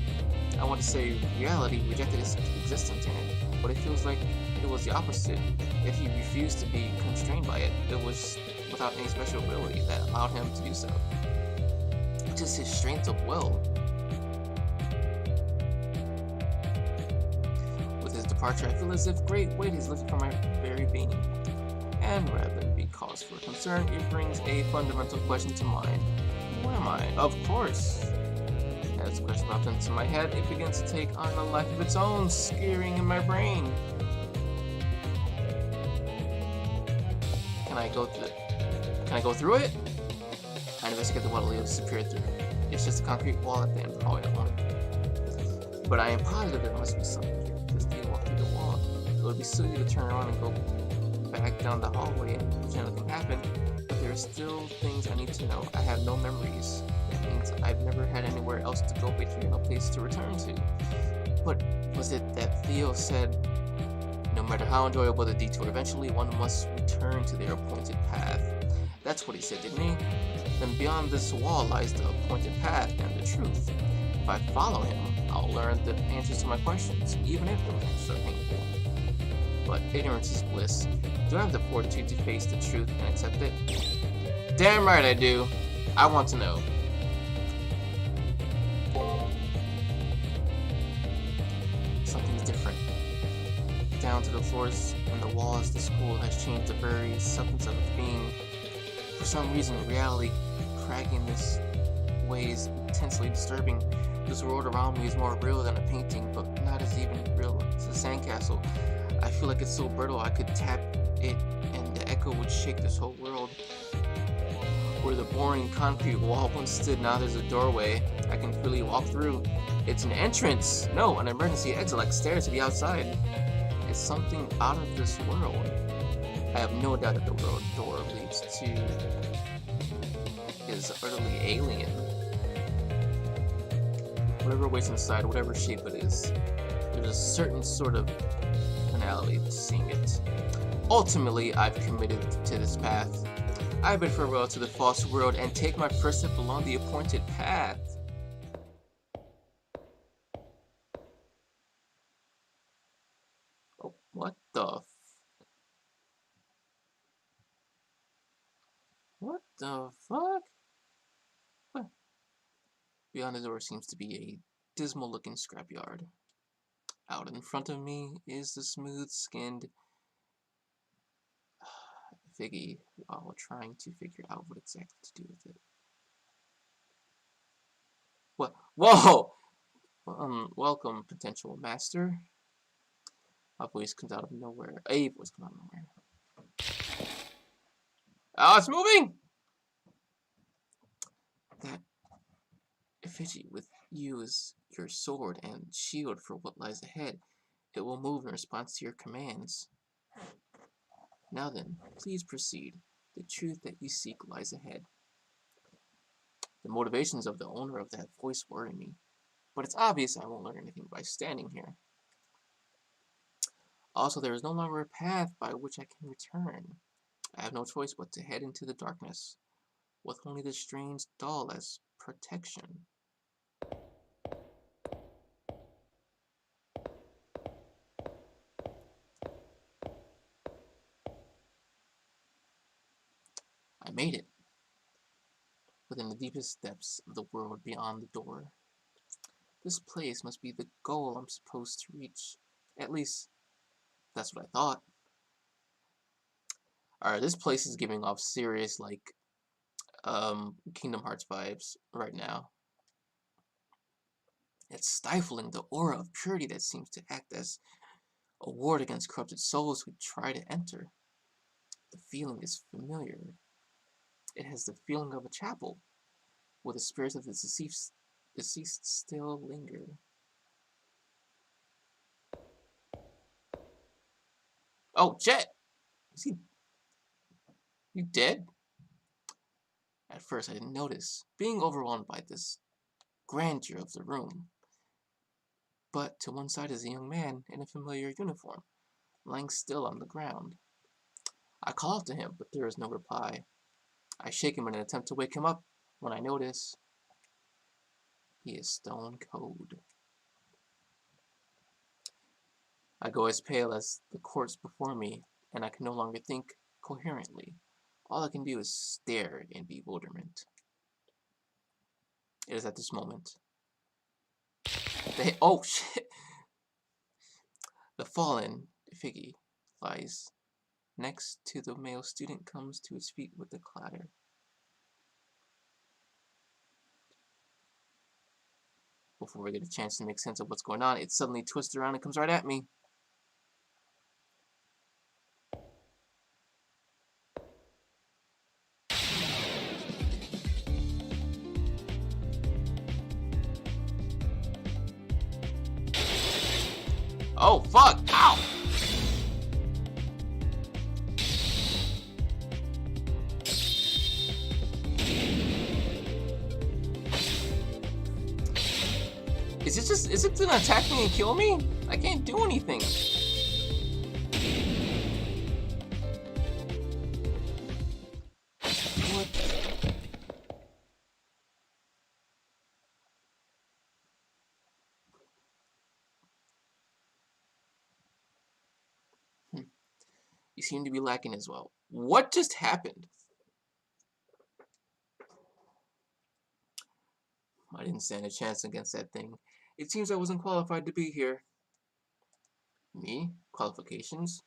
I want to say reality rejected his existence in it, but it feels like it was the opposite. Yet he refused to be constrained by it. It was without any special ability that allowed him to do so. Just his strength of will. With his departure, I feel as if great weight is lifted from my very being. And rather than be cause for concern, it brings a fundamental question to mind. Who am I? Of course. As the question pops into my head, it begins to take on a life of its own, scaring in my brain. Can I go through it? I investigate the wall Leo disappeared through. It's just a concrete wall at the end of the hallway only. But I am positive there must be something here, because they walk through the wall. It would be silly to turn around and go back down the hallway and pretend nothing happened, but there are still things I need to know. I have no memories. That means I've never had anywhere else to go but here, no place to return to. But was it that Theo said, no matter how enjoyable the detour, eventually one must return to their appointed path? That's what he said, didn't he? Then beyond this wall lies the appointed path and the truth. If I follow him, I'll learn the answers to my questions, even if those answers are painful. But ignorance is bliss. Do I have the fortitude to face the truth and accept it? Damn right I do. I want to know. Something's different. Down to the floors and the walls, the school has changed the very substance of its being. For some reason, reality cracking this way is intensely disturbing. This world around me is more real than a painting, but not as even real as a sandcastle. I feel like it's so brittle I could tap it and the echo would shake this whole world. Where the boring concrete wall once stood, now there's a doorway I can freely walk through. It's an entrance! No, an emergency exit like stairs to the outside. It's something out of this world. I have no doubt that the world door leads to is utterly alien. Whatever waits inside, whatever shape it is, there's a certain sort of finality to seeing it. Ultimately, I've committed to this path. I bid farewell to the false world and take my first step along the appointed path. Oh, what the What the fuck? What? Beyond the door seems to be a dismal-looking scrapyard. Out in front of me is the smooth-skinned Figgy while trying to figure out what exactly to do with it. What? Whoa! Welcome, potential master. My voice comes out of nowhere. A voice comes out of nowhere. Oh, it's moving! That effigy with you is your sword and shield for what lies ahead. It will move in response to your commands. Now then, please proceed. The truth that you seek lies ahead. The motivations of the owner of that voice worry me, but it's obvious I won't learn anything by standing here. Also, there is no longer a path by which I can return. I have no choice but to head into the darkness, with only this strange doll as protection. I made it. Within the deepest depths of the world beyond the door. This place must be the goal I'm supposed to reach. At least, that's what I thought. Alright, this place is giving off serious, like, Kingdom Hearts vibes right now. It's stifling, the aura of purity that seems to act as a ward against corrupted souls who try to enter. The feeling is familiar. It has the feeling of a chapel, where the spirits of the deceased still linger. Oh, Jet! Is he... You dead? At first I didn't notice, being overwhelmed by this grandeur of the room. But to one side is a young man in a familiar uniform, lying still on the ground. I call out to him, but there is no reply. I shake him in an attempt to wake him up when I notice he is stone cold. I go as pale as the corpse before me, and I can no longer think coherently. All I can do is stare in bewilderment. It is at this moment. Oh shit! The fallen Figgy lies next to the male student, comes to his feet with a clatter. Before we get a chance to make sense of what's going on, it suddenly twists around and comes right at me. Oh, fuck! Ow! Is it gonna attack me and kill me? I can't do anything. What? You seem to be lacking as well. What just happened? I didn't stand a chance against that thing. It seems I wasn't qualified to be here. Me? Qualifications?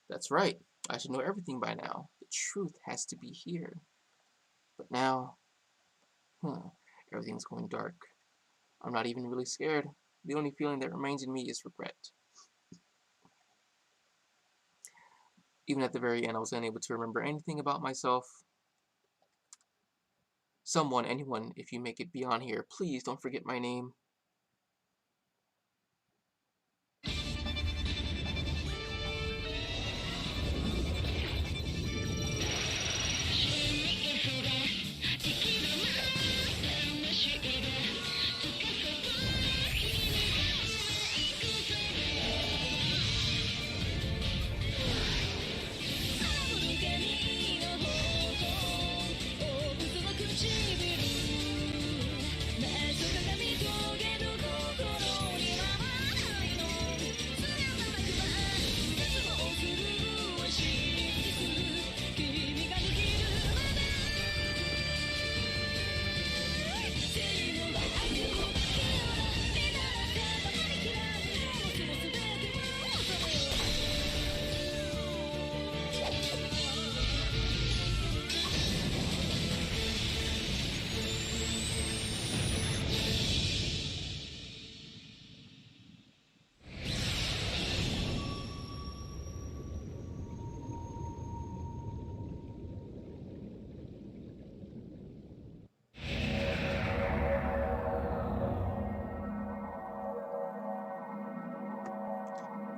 That's right. I should know everything by now. The truth has to be here. But now, everything's going dark. I'm not even really scared. The only feeling that remains in me is regret. Even at the very end, I was unable to remember anything about myself. Someone, anyone, if you make it beyond here, please don't forget my name.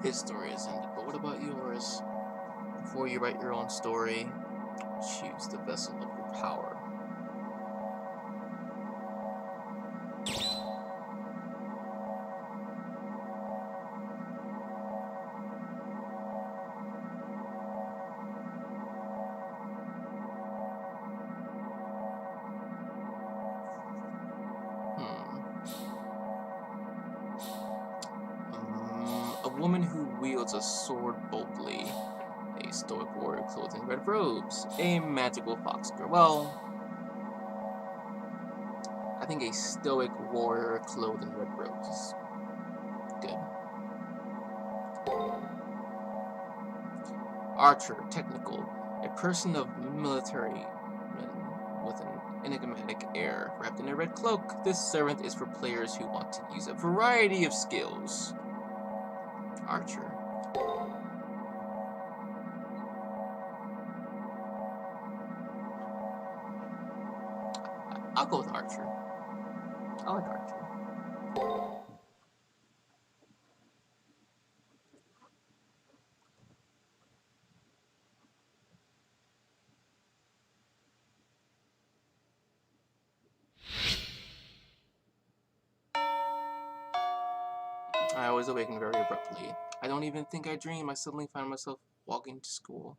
His story is ended, but what about yours? Before you write your own story, choose the vessel of your power. A woman who wields a sword boldly. A stoic warrior clothed in red robes. A magical fox girl. Well, I think a stoic warrior clothed in red robes is good. Archer, technical. A person of military with an enigmatic air. Wrapped in a red cloak, this servant is for players who want to use a variety of skills. Archer. I'll go with Archer. I like Archer. I always awaken very abruptly. I don't even think I dream. I suddenly find myself walking to school.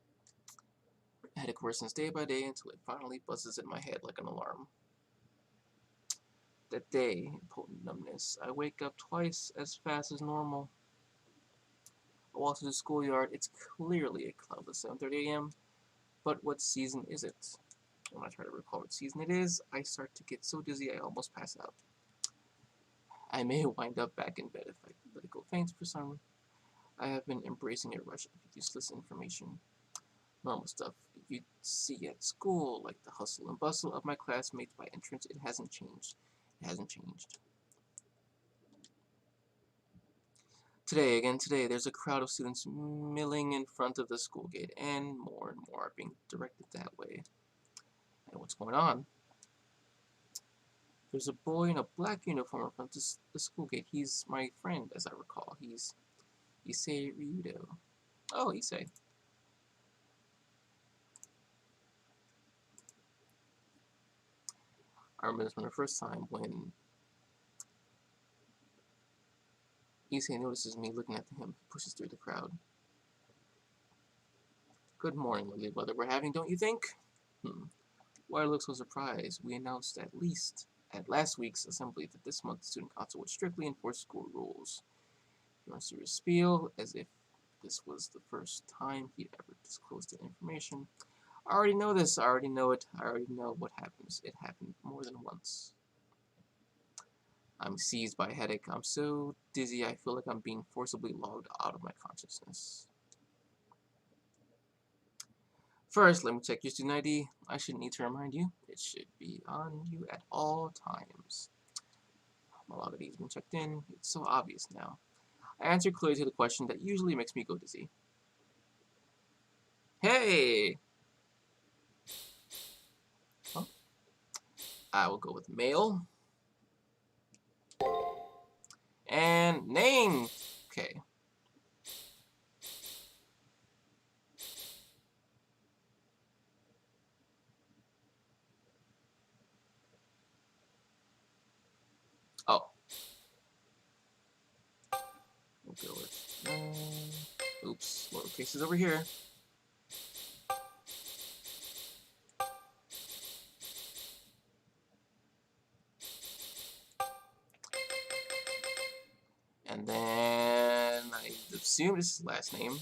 My headache worsens day by day until it finally buzzes in my head like an alarm. That day, potent numbness. I wake up twice as fast as normal. I walk to the schoolyard. It's clearly a cloudless 7:30 a.m. But what season is it? When I try to recall what season it is, I start to get so dizzy I almost pass out. I may wind up back in bed if I let it go faint for some. I have been embracing a rush of useless information. Normal stuff you see at school, like the hustle and bustle of my classmates by entrance. It hasn't changed. It hasn't changed. Today, there's a crowd of students milling in front of the school gate, and more are being directed that way. And what's going on? There's a boy in a black uniform in front of the school gate. He's my friend, as I recall. He's Issei Ryudo. Oh, Issei. I remember this from the first time when Issei notices me looking at him. He pushes through the crowd. Good morning, lovely weather we're having, don't you think? Why look so surprised? We announced at last week's assembly that this month the student council would strictly enforce school rules. He runs through his spiel as if this was the first time he'd ever disclosed the information. I already know this. I already know it. I already know what happens. It happened more than once. I'm seized by a headache. I'm so dizzy I feel like I'm being forcibly logged out of my consciousness. First, let me check your student ID. I shouldn't need to remind you. It should be on you at all times. My log ID has been checked in. It's so obvious now. I answer clearly to the question that usually makes me go dizzy. Hey! Well, I will go with male. And name. Okay. Oh. We'll go with, oops, lowercase is over here. And then I assume this is last name.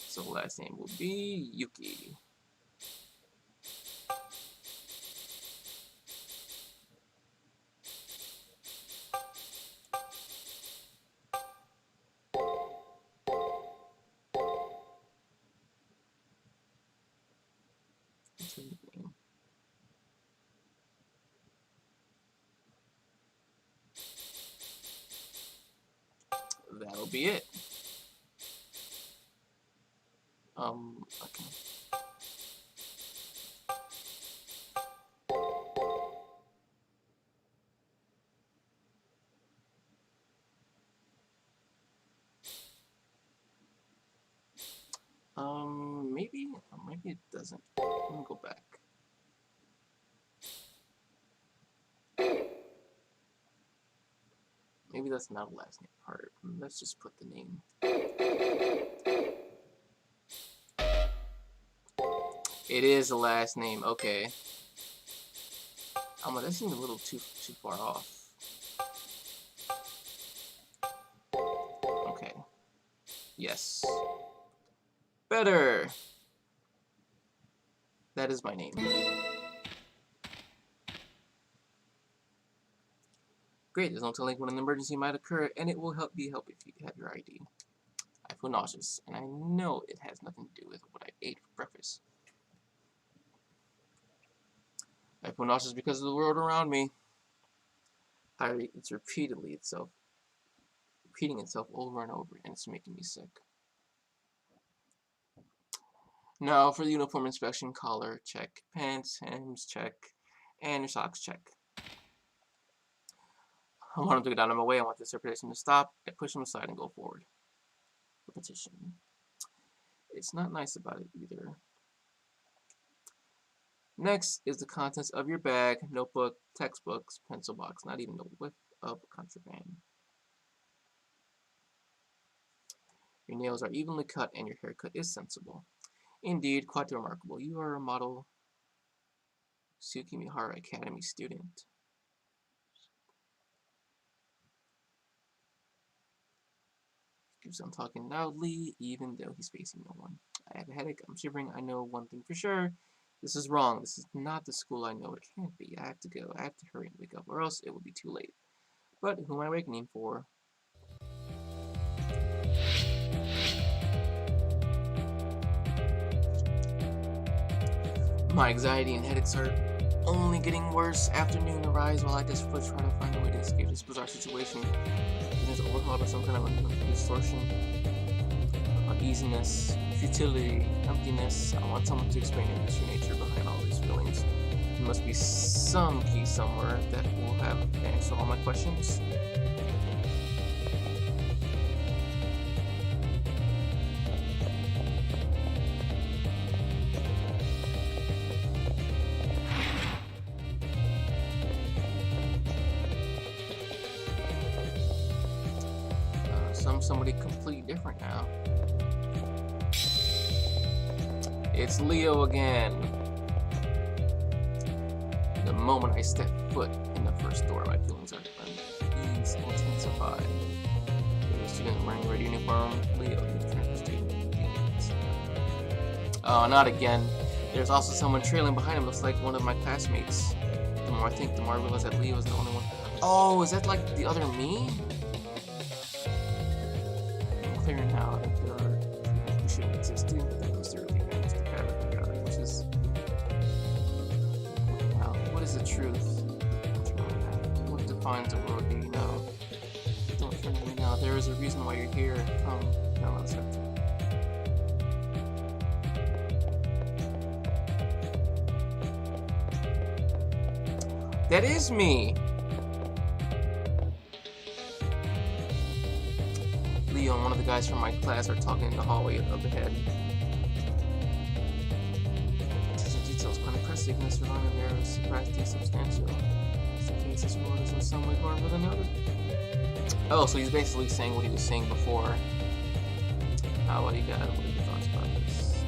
So last name will be Yuki. That'll be it. Okay. Maybe it doesn't. Let me go back. Maybe that's not a last name part. Let's just put the name. It is a last name. Okay. That seems a little too far off. Okay. Yes. Better. That is my name. Great, there's no telling when an emergency might occur, and it will help if you have your ID. I feel nauseous, and I know it has nothing to do with what I ate for breakfast. I feel nauseous because of the world around me. It's repeating itself over and over, and it's making me sick. Now for the uniform inspection: collar, check; pants, hems, check; and your socks, check. I want him to get out of my way. I want the circulation to stop. I push him aside and go forward. Repetition. It's not nice about it either. Next is the contents of your bag: notebook, textbooks, pencil box, not even a whiff of contraband. Your nails are evenly cut and your haircut is sensible. Indeed, quite remarkable. You are a model Tsukimihara Academy student. He keeps on talking loudly, even though he's facing no one. I have a headache. I'm shivering. I know one thing for sure. This is wrong. This is not the school I know it can't be. I have to go. I have to hurry and wake up, or else it will be too late. But who am I awakening for? My anxiety and headaches are only getting worse. Afternoon arrives while I desperately try to find a way to escape this bizarre situation. It is overhauled by some kind of distortion, uneasiness, futility, emptiness. I want someone to explain the true nature behind all these feelings. There must be some key somewhere that will have answered all my questions. Somebody completely different now. It's Leo again. The moment I step foot in the first door, my feelings are unease intensify. There's a student wearing a red uniform. Leo, the transfer student. Oh, not again. There's also someone trailing behind him. Looks like one of my classmates. The more I think, the more I realize that Leo is the only one. Oh, is that like the other me? Clear now that there are people who shouldn't exist in that mysteriously vanished the fabric of reality, which is... Wow, what is the truth? What defines a world do you know? Don't turn to me now. There is a reason why you're here. Come, now let's have to. That is me! Leo and one of the guys from my class are talking in the hallway up ahead. Details quite impressive. Mr. London there is surprisingly substantial. Just in case this world is in some way more than another. Oh, so he's basically saying what he was saying before. What do you got? What are your thoughts about this?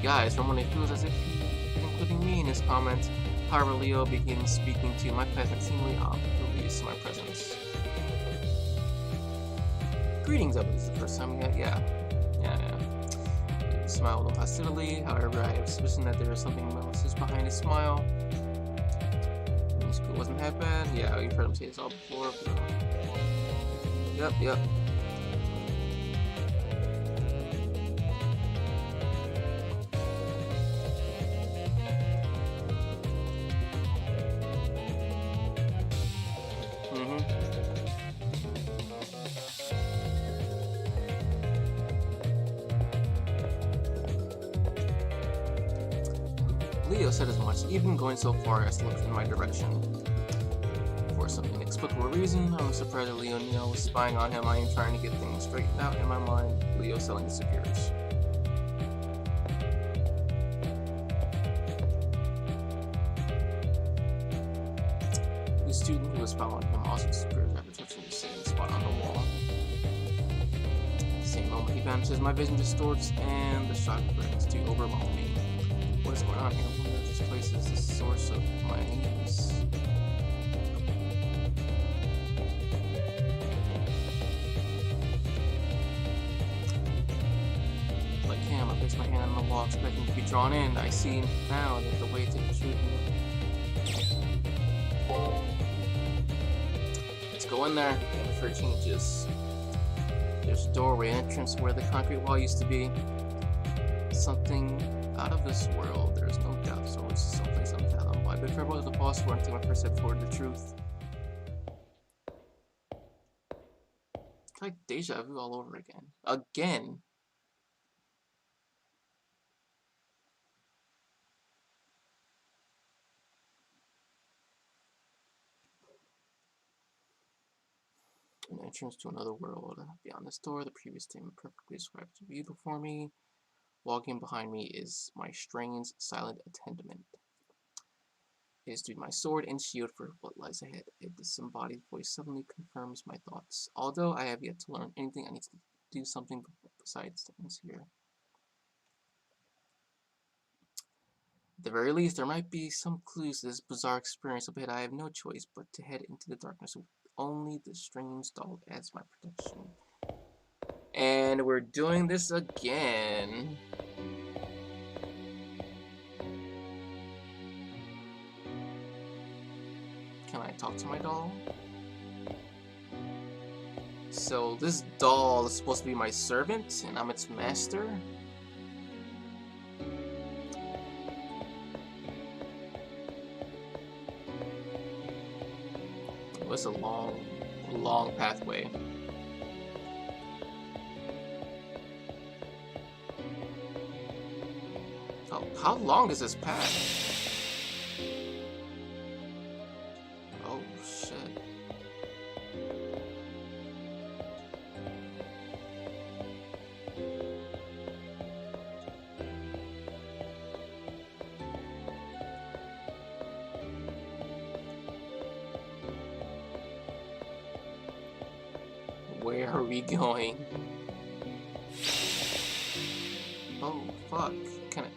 Guys, Roman feels as if he is including me in his comments. However, Leo begins speaking to my classmate seemingly oblivious to my presence. Greetings, this is the first time we had, yeah. He smiled with hostility. However, I have suspicion that there is something malicious behind his smile. School wasn't that bad. Yeah, you've heard him say this all before. But... Yep. Leo said as much, even going so far as to look in my direction. For some inexplicable reason, I was surprised that Leo Neal was spying on him. I am trying to get things straightened out in my mind. Leo suddenly disappears. The student who was following him also disappears after touching the same spot on the wall. At the same moment he vanishes, my vision distorts and the shock begins to overwhelm me. What is going on here? I wonder if this place is the source of my unease. Like him, I place my hand on the wall, expecting to be drawn in. I see now that the way to the truth. Let's go in there before it changes. There's a doorway, entrance where the concrete wall used to be. Something out of this world, there's no doubt, so it's someplace unfathomable. I bid farewell to the boss who take my first step toward the truth. It's like deja vu all over again. Again! An entrance to another world. Beyond this door, the previous statement perfectly describes the view before me. Walking behind me is my strange, silent attendant. It is to be my sword and shield for what lies ahead. A disembodied voice suddenly confirms my thoughts. Although I have yet to learn anything, I need to do something besides things here. At the very least, there might be some clues to this bizarre experience, but I have no choice but to head into the darkness with only the strange doll as my protection. And we're doing this again. Can I talk to my doll? So this doll is supposed to be my servant, and I'm its master? Oh, it's a long pathway. Oh, how long is this path? Oh, shit. Where are we going? Oh, fuck. Can I...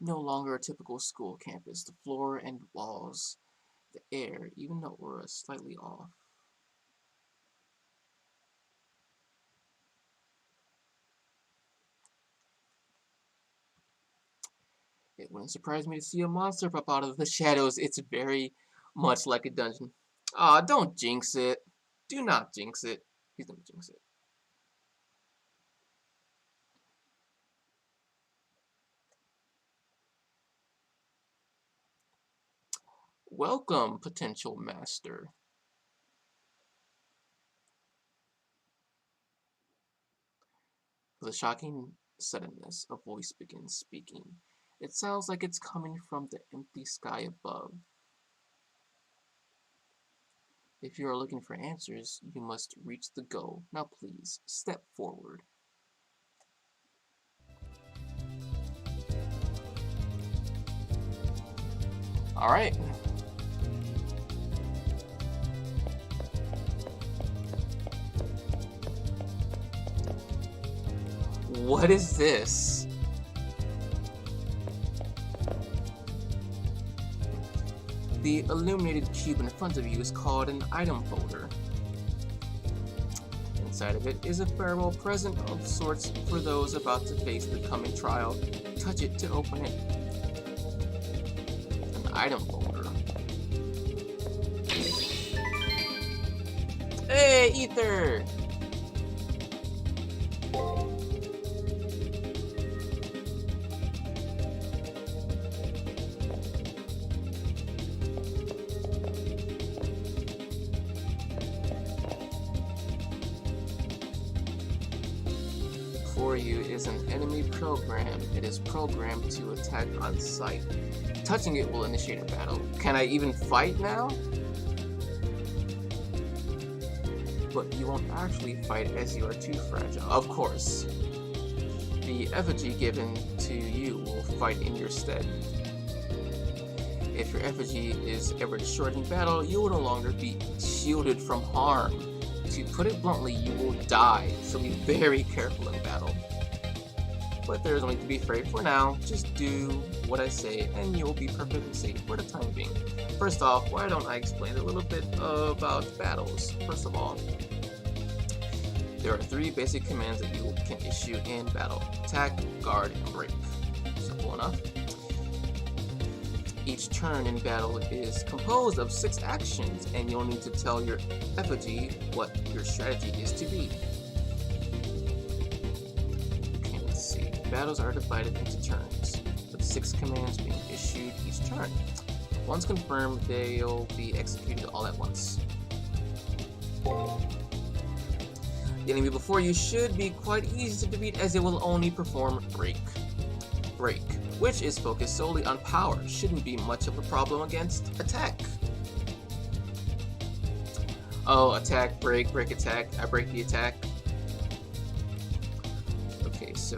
No longer a typical school campus. The floor and walls, the air, even the aura is slightly off. It wouldn't surprise me to see a monster pop out of the shadows. It's very much like a dungeon. Aw, don't jinx it. Do not jinx it. He's gonna jinx it. Welcome, potential master. With a shocking suddenness, a voice begins speaking. It sounds like it's coming from the empty sky above. If you are looking for answers, you must reach the goal. Now please, step forward. Alright. What is this? The illuminated cube in front of you is called an item folder. Inside of it is a farewell present of sorts for those about to face the coming trial. Touch it to open it. An item folder. Hey, Ether! For you is an enemy program. It is programmed to attack on sight. Touching it will initiate a battle. Can I even fight now? But you won't actually fight as you are too fragile. Of course. The effigy given to you will fight in your stead. If your effigy is ever destroyed in battle, you will no longer be shielded from harm. To put it bluntly, you will die, so be very careful in battle. But there is only to be afraid for now. Just do what I say, and you'll be perfectly safe for the time being. First off, why don't I explain a little bit about battles? First of all, there are 3 basic commands that you can issue in battle: attack, guard, and break. Simple enough. Each turn in battle is composed of 6 actions, and you'll need to tell your effigy what your strategy is to be. Okay, let's see. Battles are divided into turns, with 6 commands being issued each turn. Once confirmed, they'll be executed all at once. The enemy before you should be quite easy to defeat, as it will only perform break. Break. which is focused solely on power. Shouldn't be much of a problem against attack. Oh, attack, break, break, attack. I break the attack. Okay, so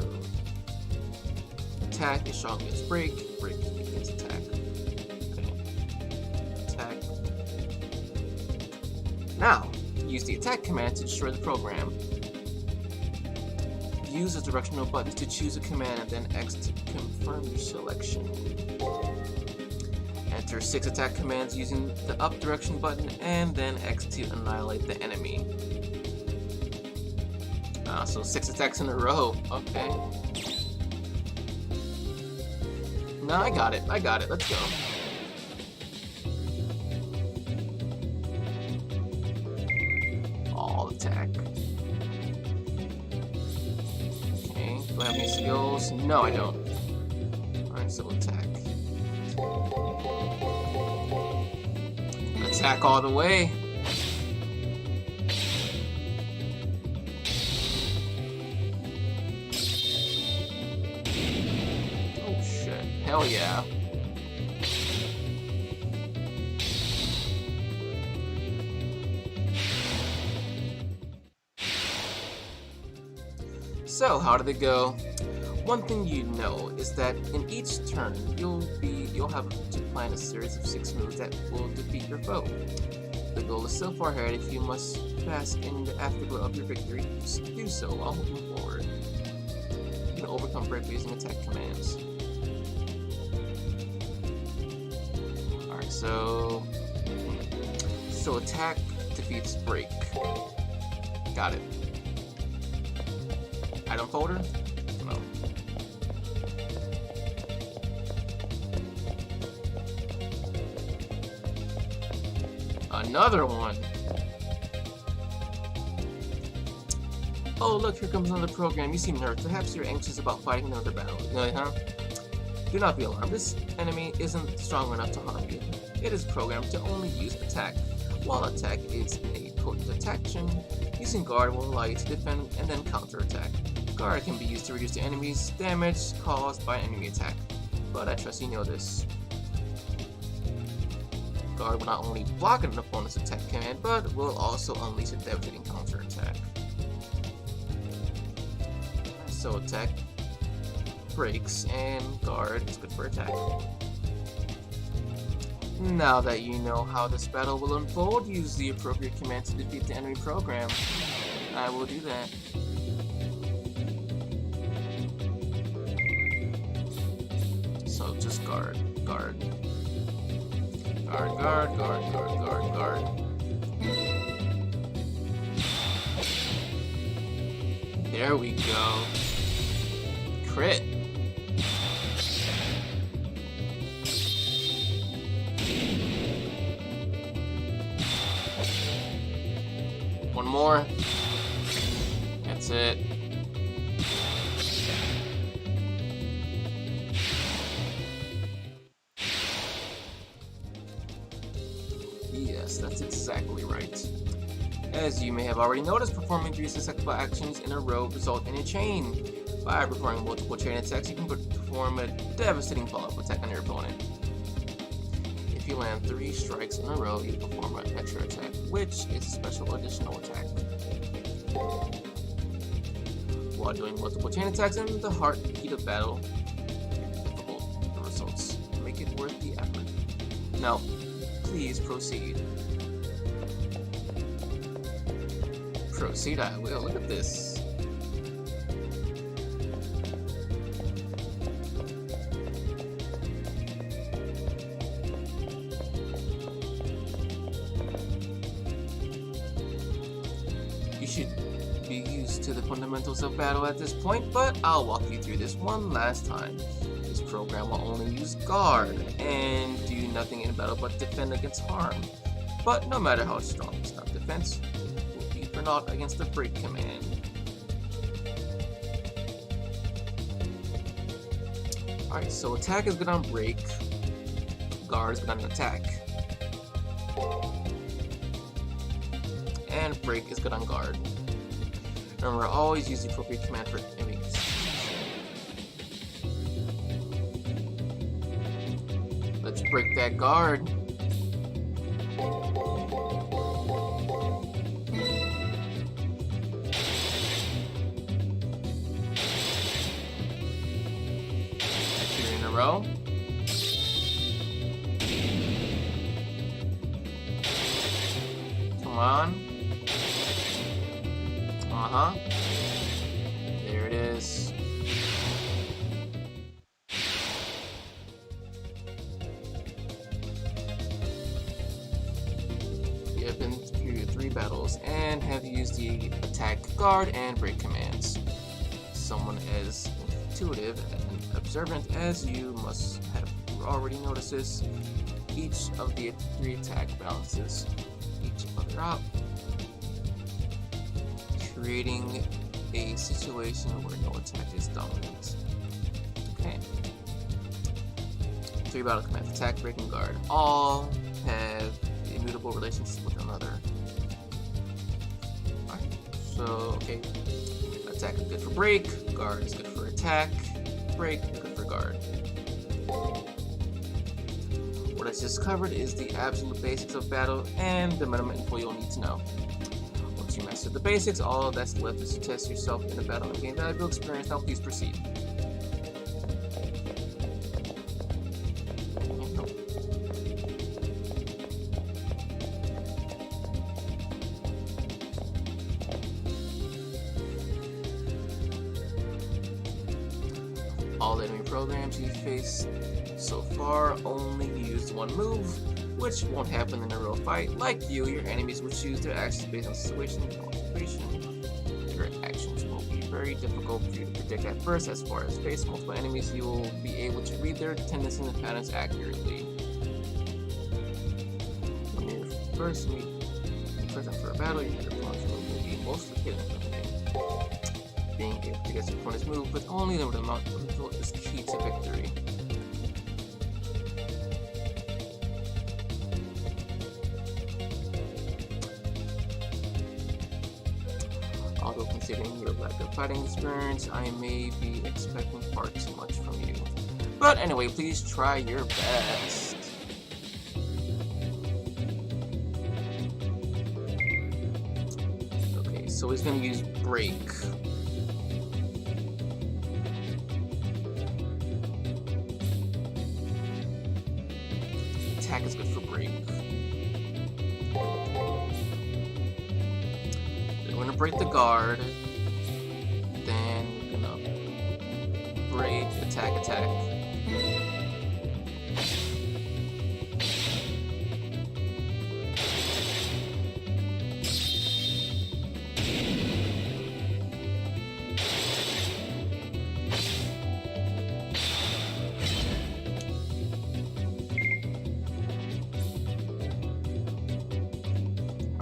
attack is strong against break, break against attack. Okay. Attack. Now, use the attack command to destroy the program. Use the directional buttons to choose a command and then X to confirm your selection. Enter 6 attack commands using the up direction button and then X to annihilate the enemy. So 6 attacks in a row. Okay. No, I got it. Let's go. All attack. Okay. Do I have any skills? No, I don't. Alright, so attack. Attack all the way. Oh shit. Hell yeah. So, how did it go? One thing you know is that in each turn, you'll have to plan a series of 6 moves that will defeat your foe. The goal is so far ahead if you must bask in the afterglow of your victory. Do so while moving forward. You can overcome break by using attack commands. Alright, so attack defeats break. Got it. Item folder? No. Another one. Oh, look, here comes another program. You seem nervous. Perhaps you're anxious about fighting another battle. No, huh? Do not be alarmed. This enemy isn't strong enough to harm you. It is programmed to only use attack. While attack is a potent attack-action, using guard will allow you to defend and then counter-attack. Guard can be used to reduce the enemy's damage caused by an enemy attack, but I trust you know this. Guard will not only block an opponent's attack command, but will also unleash a devastating counter-attack. So attack breaks and guard is good for attack. Now that you know how this battle will unfold, use the appropriate command to defeat the enemy program. I will do that. So just guard, guard. Guard, guard, guard, guard, guard, guard. There we go. Crit. One more. That's it. Yes, that's exactly right. As you may have already noticed, performing 3 successful actions in a row result in a chain. By performing multiple chain attacks, you can perform a devastating follow-up attack on your opponent. If you land 3 strikes in a row, you perform an extra attack, which is a special additional attack. While doing multiple chain attacks in the heat of battle, difficult the results make it worth the effort. Now, please proceed. Proceed I will. Look at this. You should be used to the fundamentals of battle at this point, but I'll walk you through this one last time. This program will only use guard and do nothing in battle but defend against harm. But no matter how strong it's not defense, will be for naught against the break command. Alright, so attack is good on break, guard is good on attack, and break is good on guard. Remember, always use the appropriate command for enemies. break that guard. Two in a row. Come on. Uh-huh. There it is. You have been through 3 battles and have used the attack, guard, and break commands. Someone as intuitive and observant as you must have already noticed this. Each of the 3 attack balances each other out, creating a situation where no attack is dominant. Okay. 3 battle commands: attack, break, and guard. All have immutable relations with another. Alright, so, okay. Attack is good for break, guard is good for attack, break is good for guard. What I just covered is the absolute basics of battle and the minimum info you'll need to know. Once you master the basics, all that's left is to test yourself in a battle and gain valuable experience. Now please proceed. All enemy programs you face so far only used 1 move, which won't happen in a real fight. Like you, your enemies will choose their actions based on situation and concentration. Your actions will be very difficult for you to predict at first. As far as face multiple enemies, you will be able to read their tendencies and patterns accurately. When you first meet present for a battle, your opponent's move will be mostly hidden from you. Being able to get your opponent's move with only the amount of control is key to victory. Although considering your lack of fighting experience, I may be expecting far too much from you. But anyway, please try your best. Okay, so he's gonna use break. Attack is good for break. We're gonna break the guard, then we're gonna break, attack, attack.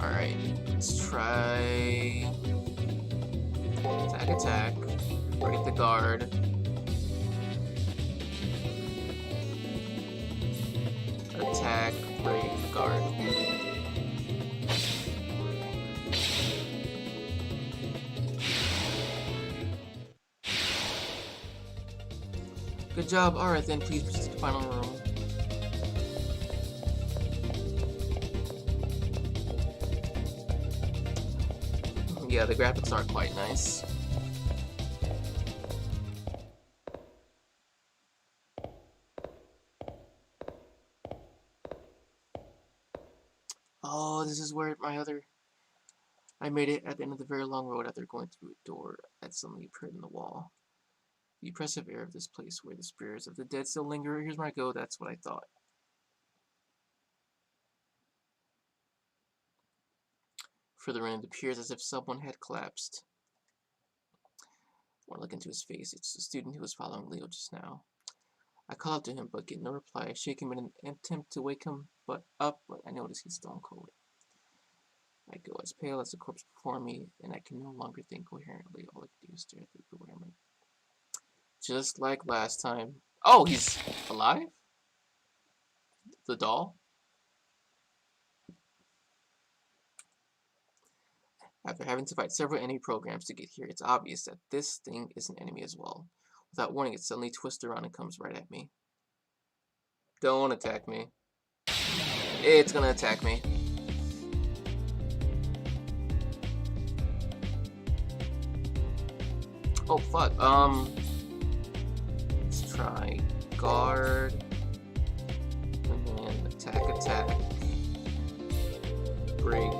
Alright, let's try attack, attack, break the guard. Attack, break, guard. Good job. Alright then, please proceed to the final room. Yeah, the graphics are quite nice. Oh, this is where I made it at the end of the very long road after going through a door that suddenly appeared in the wall. The oppressive air of this place where the spirits of the dead still linger. Here's where I go, that's what I thought. Further in, it appears as if someone had collapsed. When I look into his face, it's the student who was following Leo just now. I call out to him, but get no reply. I shake him in an attempt to wake him up, but I notice he's stone cold. I go as pale as the corpse before me, and I can no longer think coherently. All I can do is stare at the bewilderment. Just like last time. Oh, he's alive? The doll? After having to fight several enemy programs to get here, it's obvious that this thing is an enemy as well. Without warning, it suddenly twists around and comes right at me. Don't attack me. It's gonna attack me. Oh fuck. Let's try guard. And then attack. Break.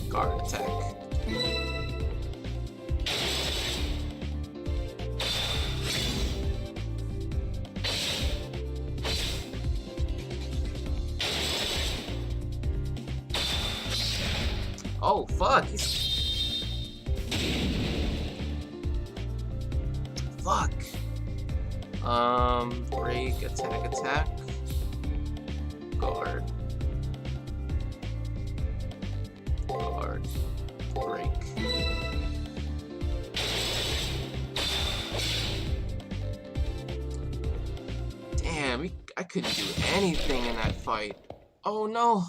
Guard attack. Oh fuck, fuck. Break, attack. Guard. Break. Damn, I couldn't do anything in that fight. Oh no.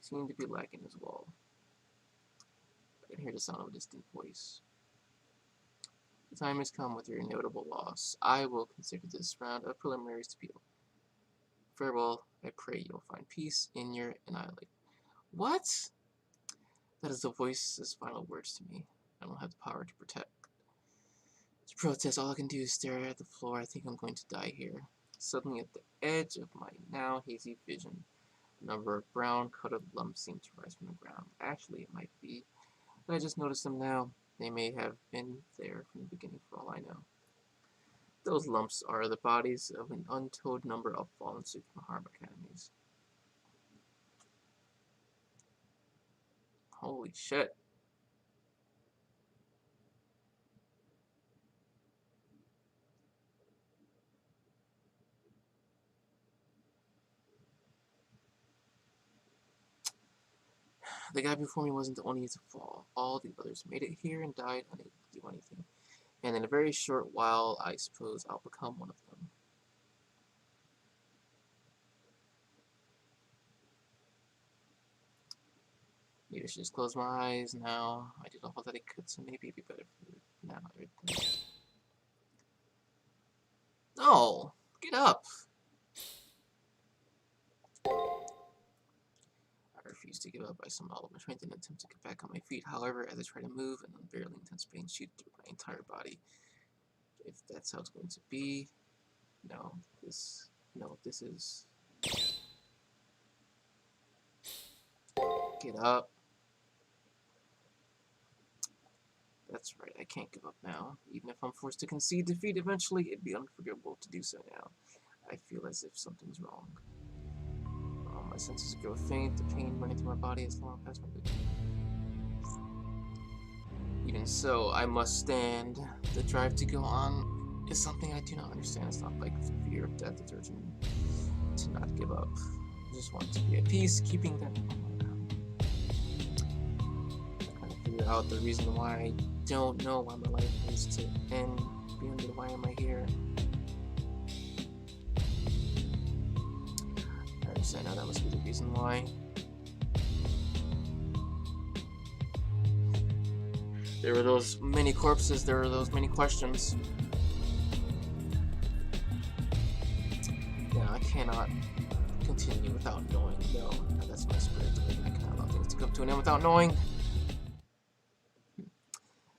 Seem to be lacking as well. I can hear the sound of a distant voice. The time has come with your inevitable loss. I will consider this round of preliminaries to be over. Farewell, I pray you'll find peace in your annihilate. What? That is the voice's final words to me. I don't have the power to protest. All I can do is stare at the floor. I think I'm going to die here. Suddenly at the edge of my now hazy vision, a number of brown coated lumps seem to rise from the ground. Actually, it might be that I just noticed them now. They may have been there from the beginning for all I know. Those lumps are the bodies of an untold number of fallen Supreme Harm Academies. Holy shit. The guy before me wasn't the only to fall. All the others made it here and died unable to do anything. And in a very short while, I suppose I'll become one of them. Maybe I should just close my eyes now. I did all that I could, so maybe it'd be better for now. No! Get up! I refuse to give up. I summoned all of my strength and attempt to get back on my feet. However, as I try to move, an unbearably intense pain shoots through my entire body. If that's how it's going to be, this is. Get up. That's right, I can't give up now. Even if I'm forced to concede defeat eventually, it'd be unforgivable to do so now. I feel as if something's wrong. My senses grow faint, the pain running through my body has long past my vision. Even so, I must stand. The drive to go on is something I do not understand. It's not like the fear of death that urges me to not give up. I just want to be at peace, keeping that. I kind of figure out the reason why I don't know why my life needs to end. Beyond why am I here? I know that must be the reason why. There were those many corpses, there were those many questions. Yeah, I cannot continue without knowing. No, that's my spirit. I cannot allow things to come to an end without knowing.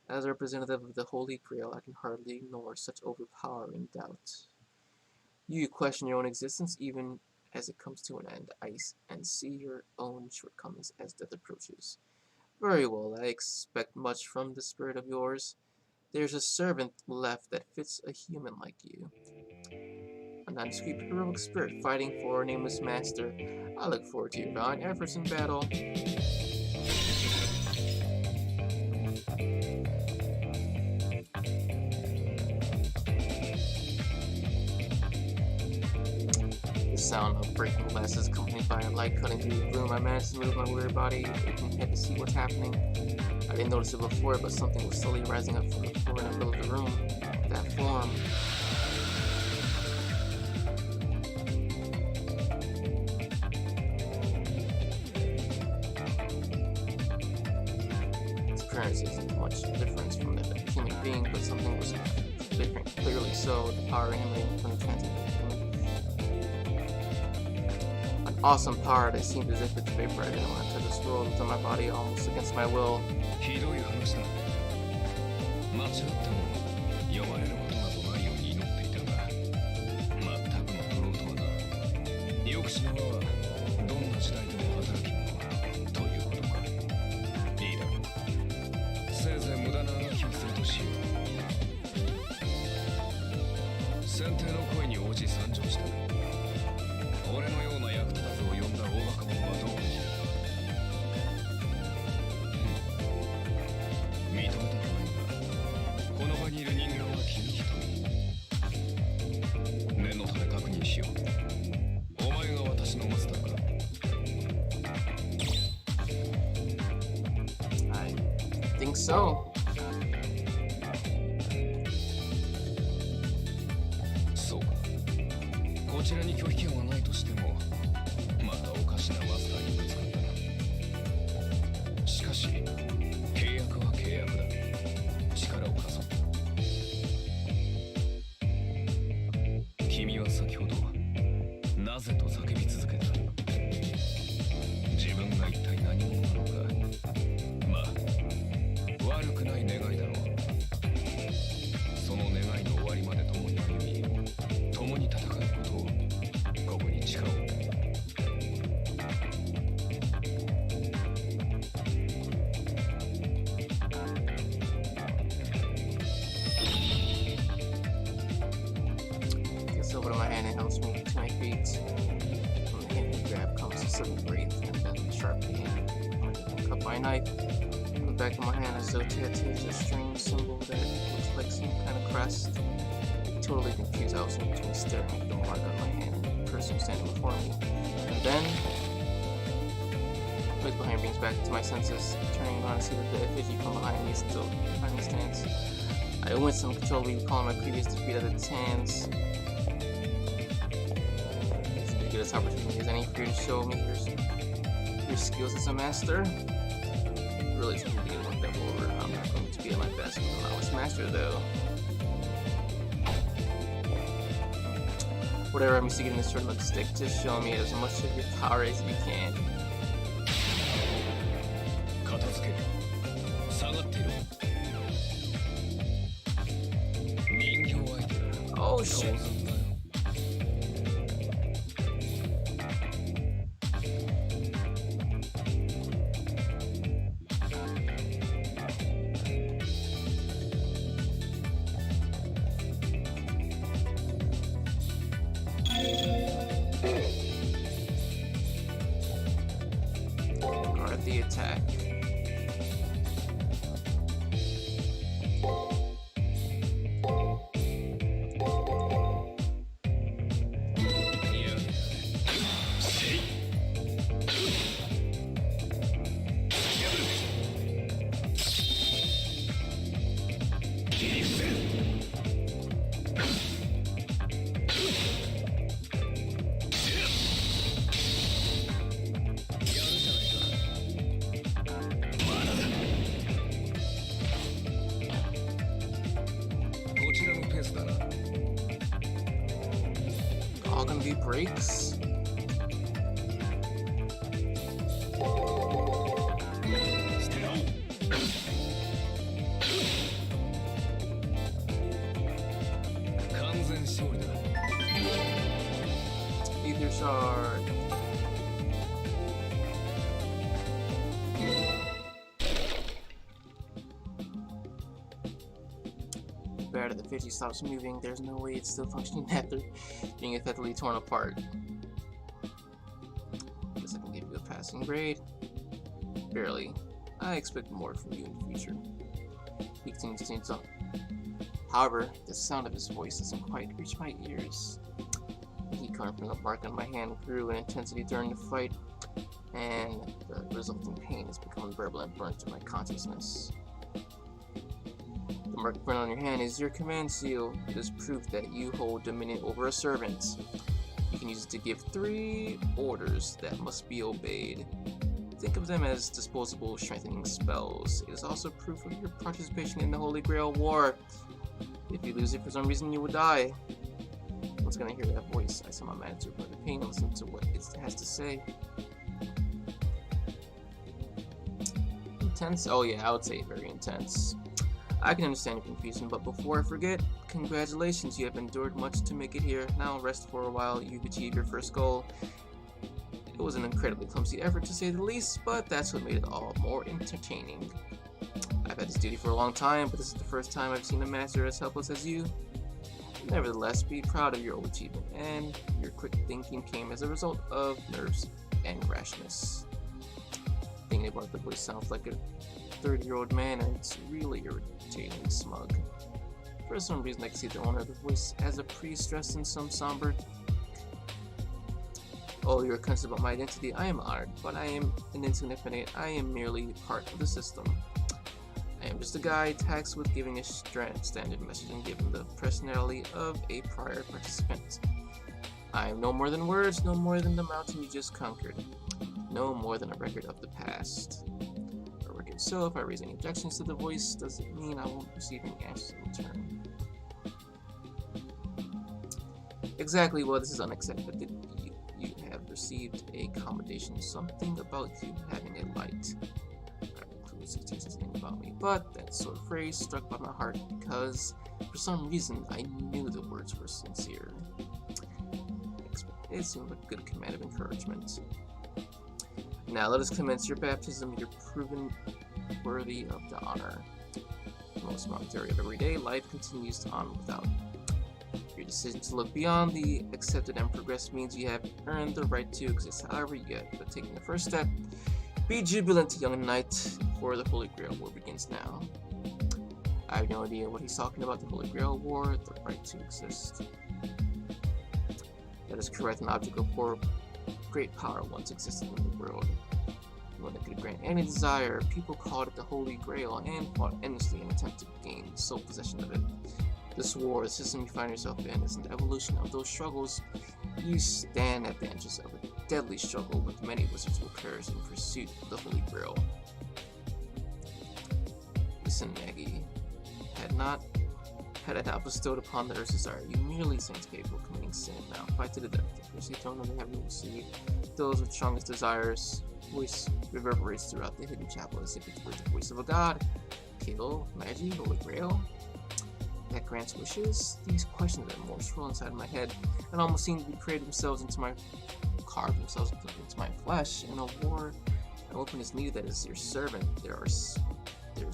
As a representative of the Holy Grail, I can hardly ignore such overpowering doubt. You question your own existence even as it comes to an end, and see your own shortcomings as death approaches. Very well, I expect much from the spirit of yours. There's a servant left that fits a human like you. A nondescript heroic spirit fighting for a nameless master. I look forward to your valiant efforts in battle. Sound of breaking glasses accompanied by a light cutting through the room. I managed to move my weary body, aching head to see what's happening. I didn't notice it before, but something was slowly rising up from the floor in the middle of the room. That form. appearance isn't much difference from that of a human being, but something was different. Clearly so, the power emanating from the transit. An awesome power that seemed as if it's vaporizing when I touch this world within my body almost against my will. ひどい話だ。間違っても読まれることなどないように祈っていたが、全くの愚弄とはな。抑止の輪はどんな時代でも働き者ということか。いいだろう。せいぜい無駄なあがきをするとしよう。選定の声に応じ参上した。俺のような役立たずを呼んだ大バカ者はどう見る。認めたくないが、この場にいる人間は君一人。念のため確認しよう。お前が私のマスターか。I think so. そうか。こちらに拒否権はないとしても、またおかしなマスターにぶつかったな。しかし、契約は契約だ。力を貸そう。君は先ほど、なぜと叫び続けた。自分が一体何者なのか。まあ、悪くない願いだろう。その願いの終わりまで共に歩み、共に戦うことを、ここに誓おう。Gets over to my hand and helps me to my feet. From the hand and grab comes a sudden breath and then a sharp pain. Cut by a knife. On the back of my hand as though tattooed a strange symbol that looks like some kind of crest. Totally confused, I was in between staring at the mark on my hand and the person standing before me. And then noise behind brings back to my senses. Turning around to see that the effigy from behind me still behind me stands. I wince uncontrollably, recalling my previous defeat at its hands. This is the greatest opportunity as any for you to show me your skills as a master. Really should be one step forward. I'm not going to be at my best with a novice master though. Whatever I'm used to getting this short looks stick, just show me as much of your power as you can. 片付ける。下がっていろ。人形相手だ。 Oh 当 shit. 然だよ。Guard the attack. All gonna be breaks. Ether shard. Better the fidget stops moving. There's no way it's still functioning after being effectively torn apart. Guess I can give you a passing grade. Barely. I expect more from you in the future. He continues on. However, the sound of his voice doesn't quite reach my ears. The heat coming from the mark on my hand grew in intensity during the fight, and the resulting pain has become unbearable and burned to my consciousness. The mark burned on your hand is your command seal. It is proof that you hold dominion over a servant. You can use it to give 3 orders that must be obeyed. think of them as disposable strengthening spells. It is also proof of your participation in the Holy Grail War. If you lose it for some reason, you will die. Once gonna hear that voice, I saw my manager by the pain and listen to what it has to say. Intense? Oh yeah, I would say very intense. I can understand your confusion, but before I forget, congratulations, you have endured much to make it here. Now rest for a while, you've achieved your first goal. It was an incredibly clumsy effort to say the least, but that's what made it all more entertaining. I've had this duty for a long time, but this is the first time I've seen a master as helpless as you. Nevertheless, be proud of your old achievement, and your quick thinking came as a result of nerves and rashness. Thinking about the voice sounds like a 30-year-old man, and it's really irritatingly smug. For some reason, I can see the owner of the voice as a priest dressed in some somber. Oh, you're concerned about my identity. I am honored, but I am an insignificant. I am merely part of the system. I am just a guy tasked with giving a standard message and given the personality of a prior participant. I am no more than words, no more than the mountain you just conquered, no more than a record of the past. A record. So if I raise any objections to the voice, does it mean I won't receive any answers in return? Exactly. Well, this is unacceptable. You have received a commendation. Something about you having a light. Something about me, but that sort of phrase struck by my heart because for some reason I knew the words were sincere. It seemed like a good command of encouragement. Now let us commence your baptism. You're proven worthy of the honor. The most momentary of every day, life continues on without. Your decision to look beyond the accepted and progress means you have earned the right to exist. However, you have but taking the first step. Be jubilant, young knight, for the Holy Grail War begins now. I have no idea what he's talking about. The Holy Grail War, the right to exist. That is correct. An object of great power once existed in the world. One that could grant any desire. People called it the Holy Grail and fought endlessly in an attempt to gain sole possession of it. This war, the system you find yourself in, is an evolution of those struggles. You stand at the edges of a deadly struggle with many wizards who perish in pursuit of the Holy Grail. Listen, Maggie. Had I not bestowed upon the Earth's desire, you merely saints capable of committing sin. Now fight to the death. The first eternal they haven't received. Those with strongest desires. Voice reverberates throughout the hidden chapel as if it were the voice of a god. Kill, Maggie, Holy Grail. That grants wishes? These questions are more swirl inside my head and almost seem to be carved themselves into my flesh. In a war, an open is needed that is your servant. There's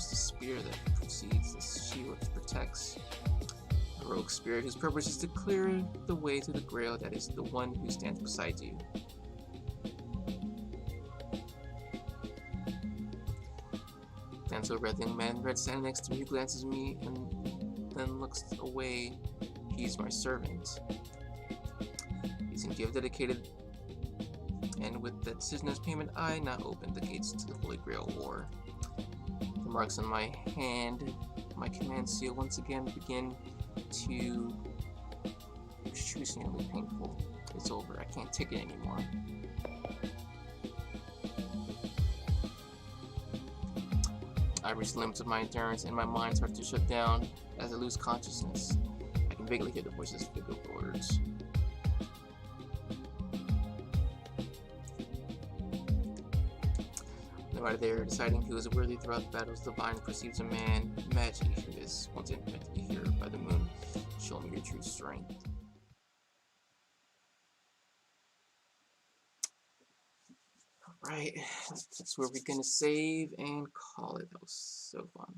the spear that precedes, the shield that protects. A rogue spirit whose purpose is to clear the way to the Grail, that is the one who stands beside you. And so a red young man, red standing next to me, glances at me and then looks away. He's my servant. He's in give dedicated, and with that decision as payment, I now open the gates to the Holy Grail War. The marks on my hand, my command seal, once again begin to excruciatingly painful. It's over. I can't take it anymore. I reach the limits of my endurance, and my mind starts to shut down as I lose consciousness. I can vaguely hear the voices of the words. No matter they are deciding who is worthy throughout the battles, the divine perceives a man, Magi, who is once intimately here by the moon. Show me your true strength. Alright, that's where we're gonna save and call it. That was so fun.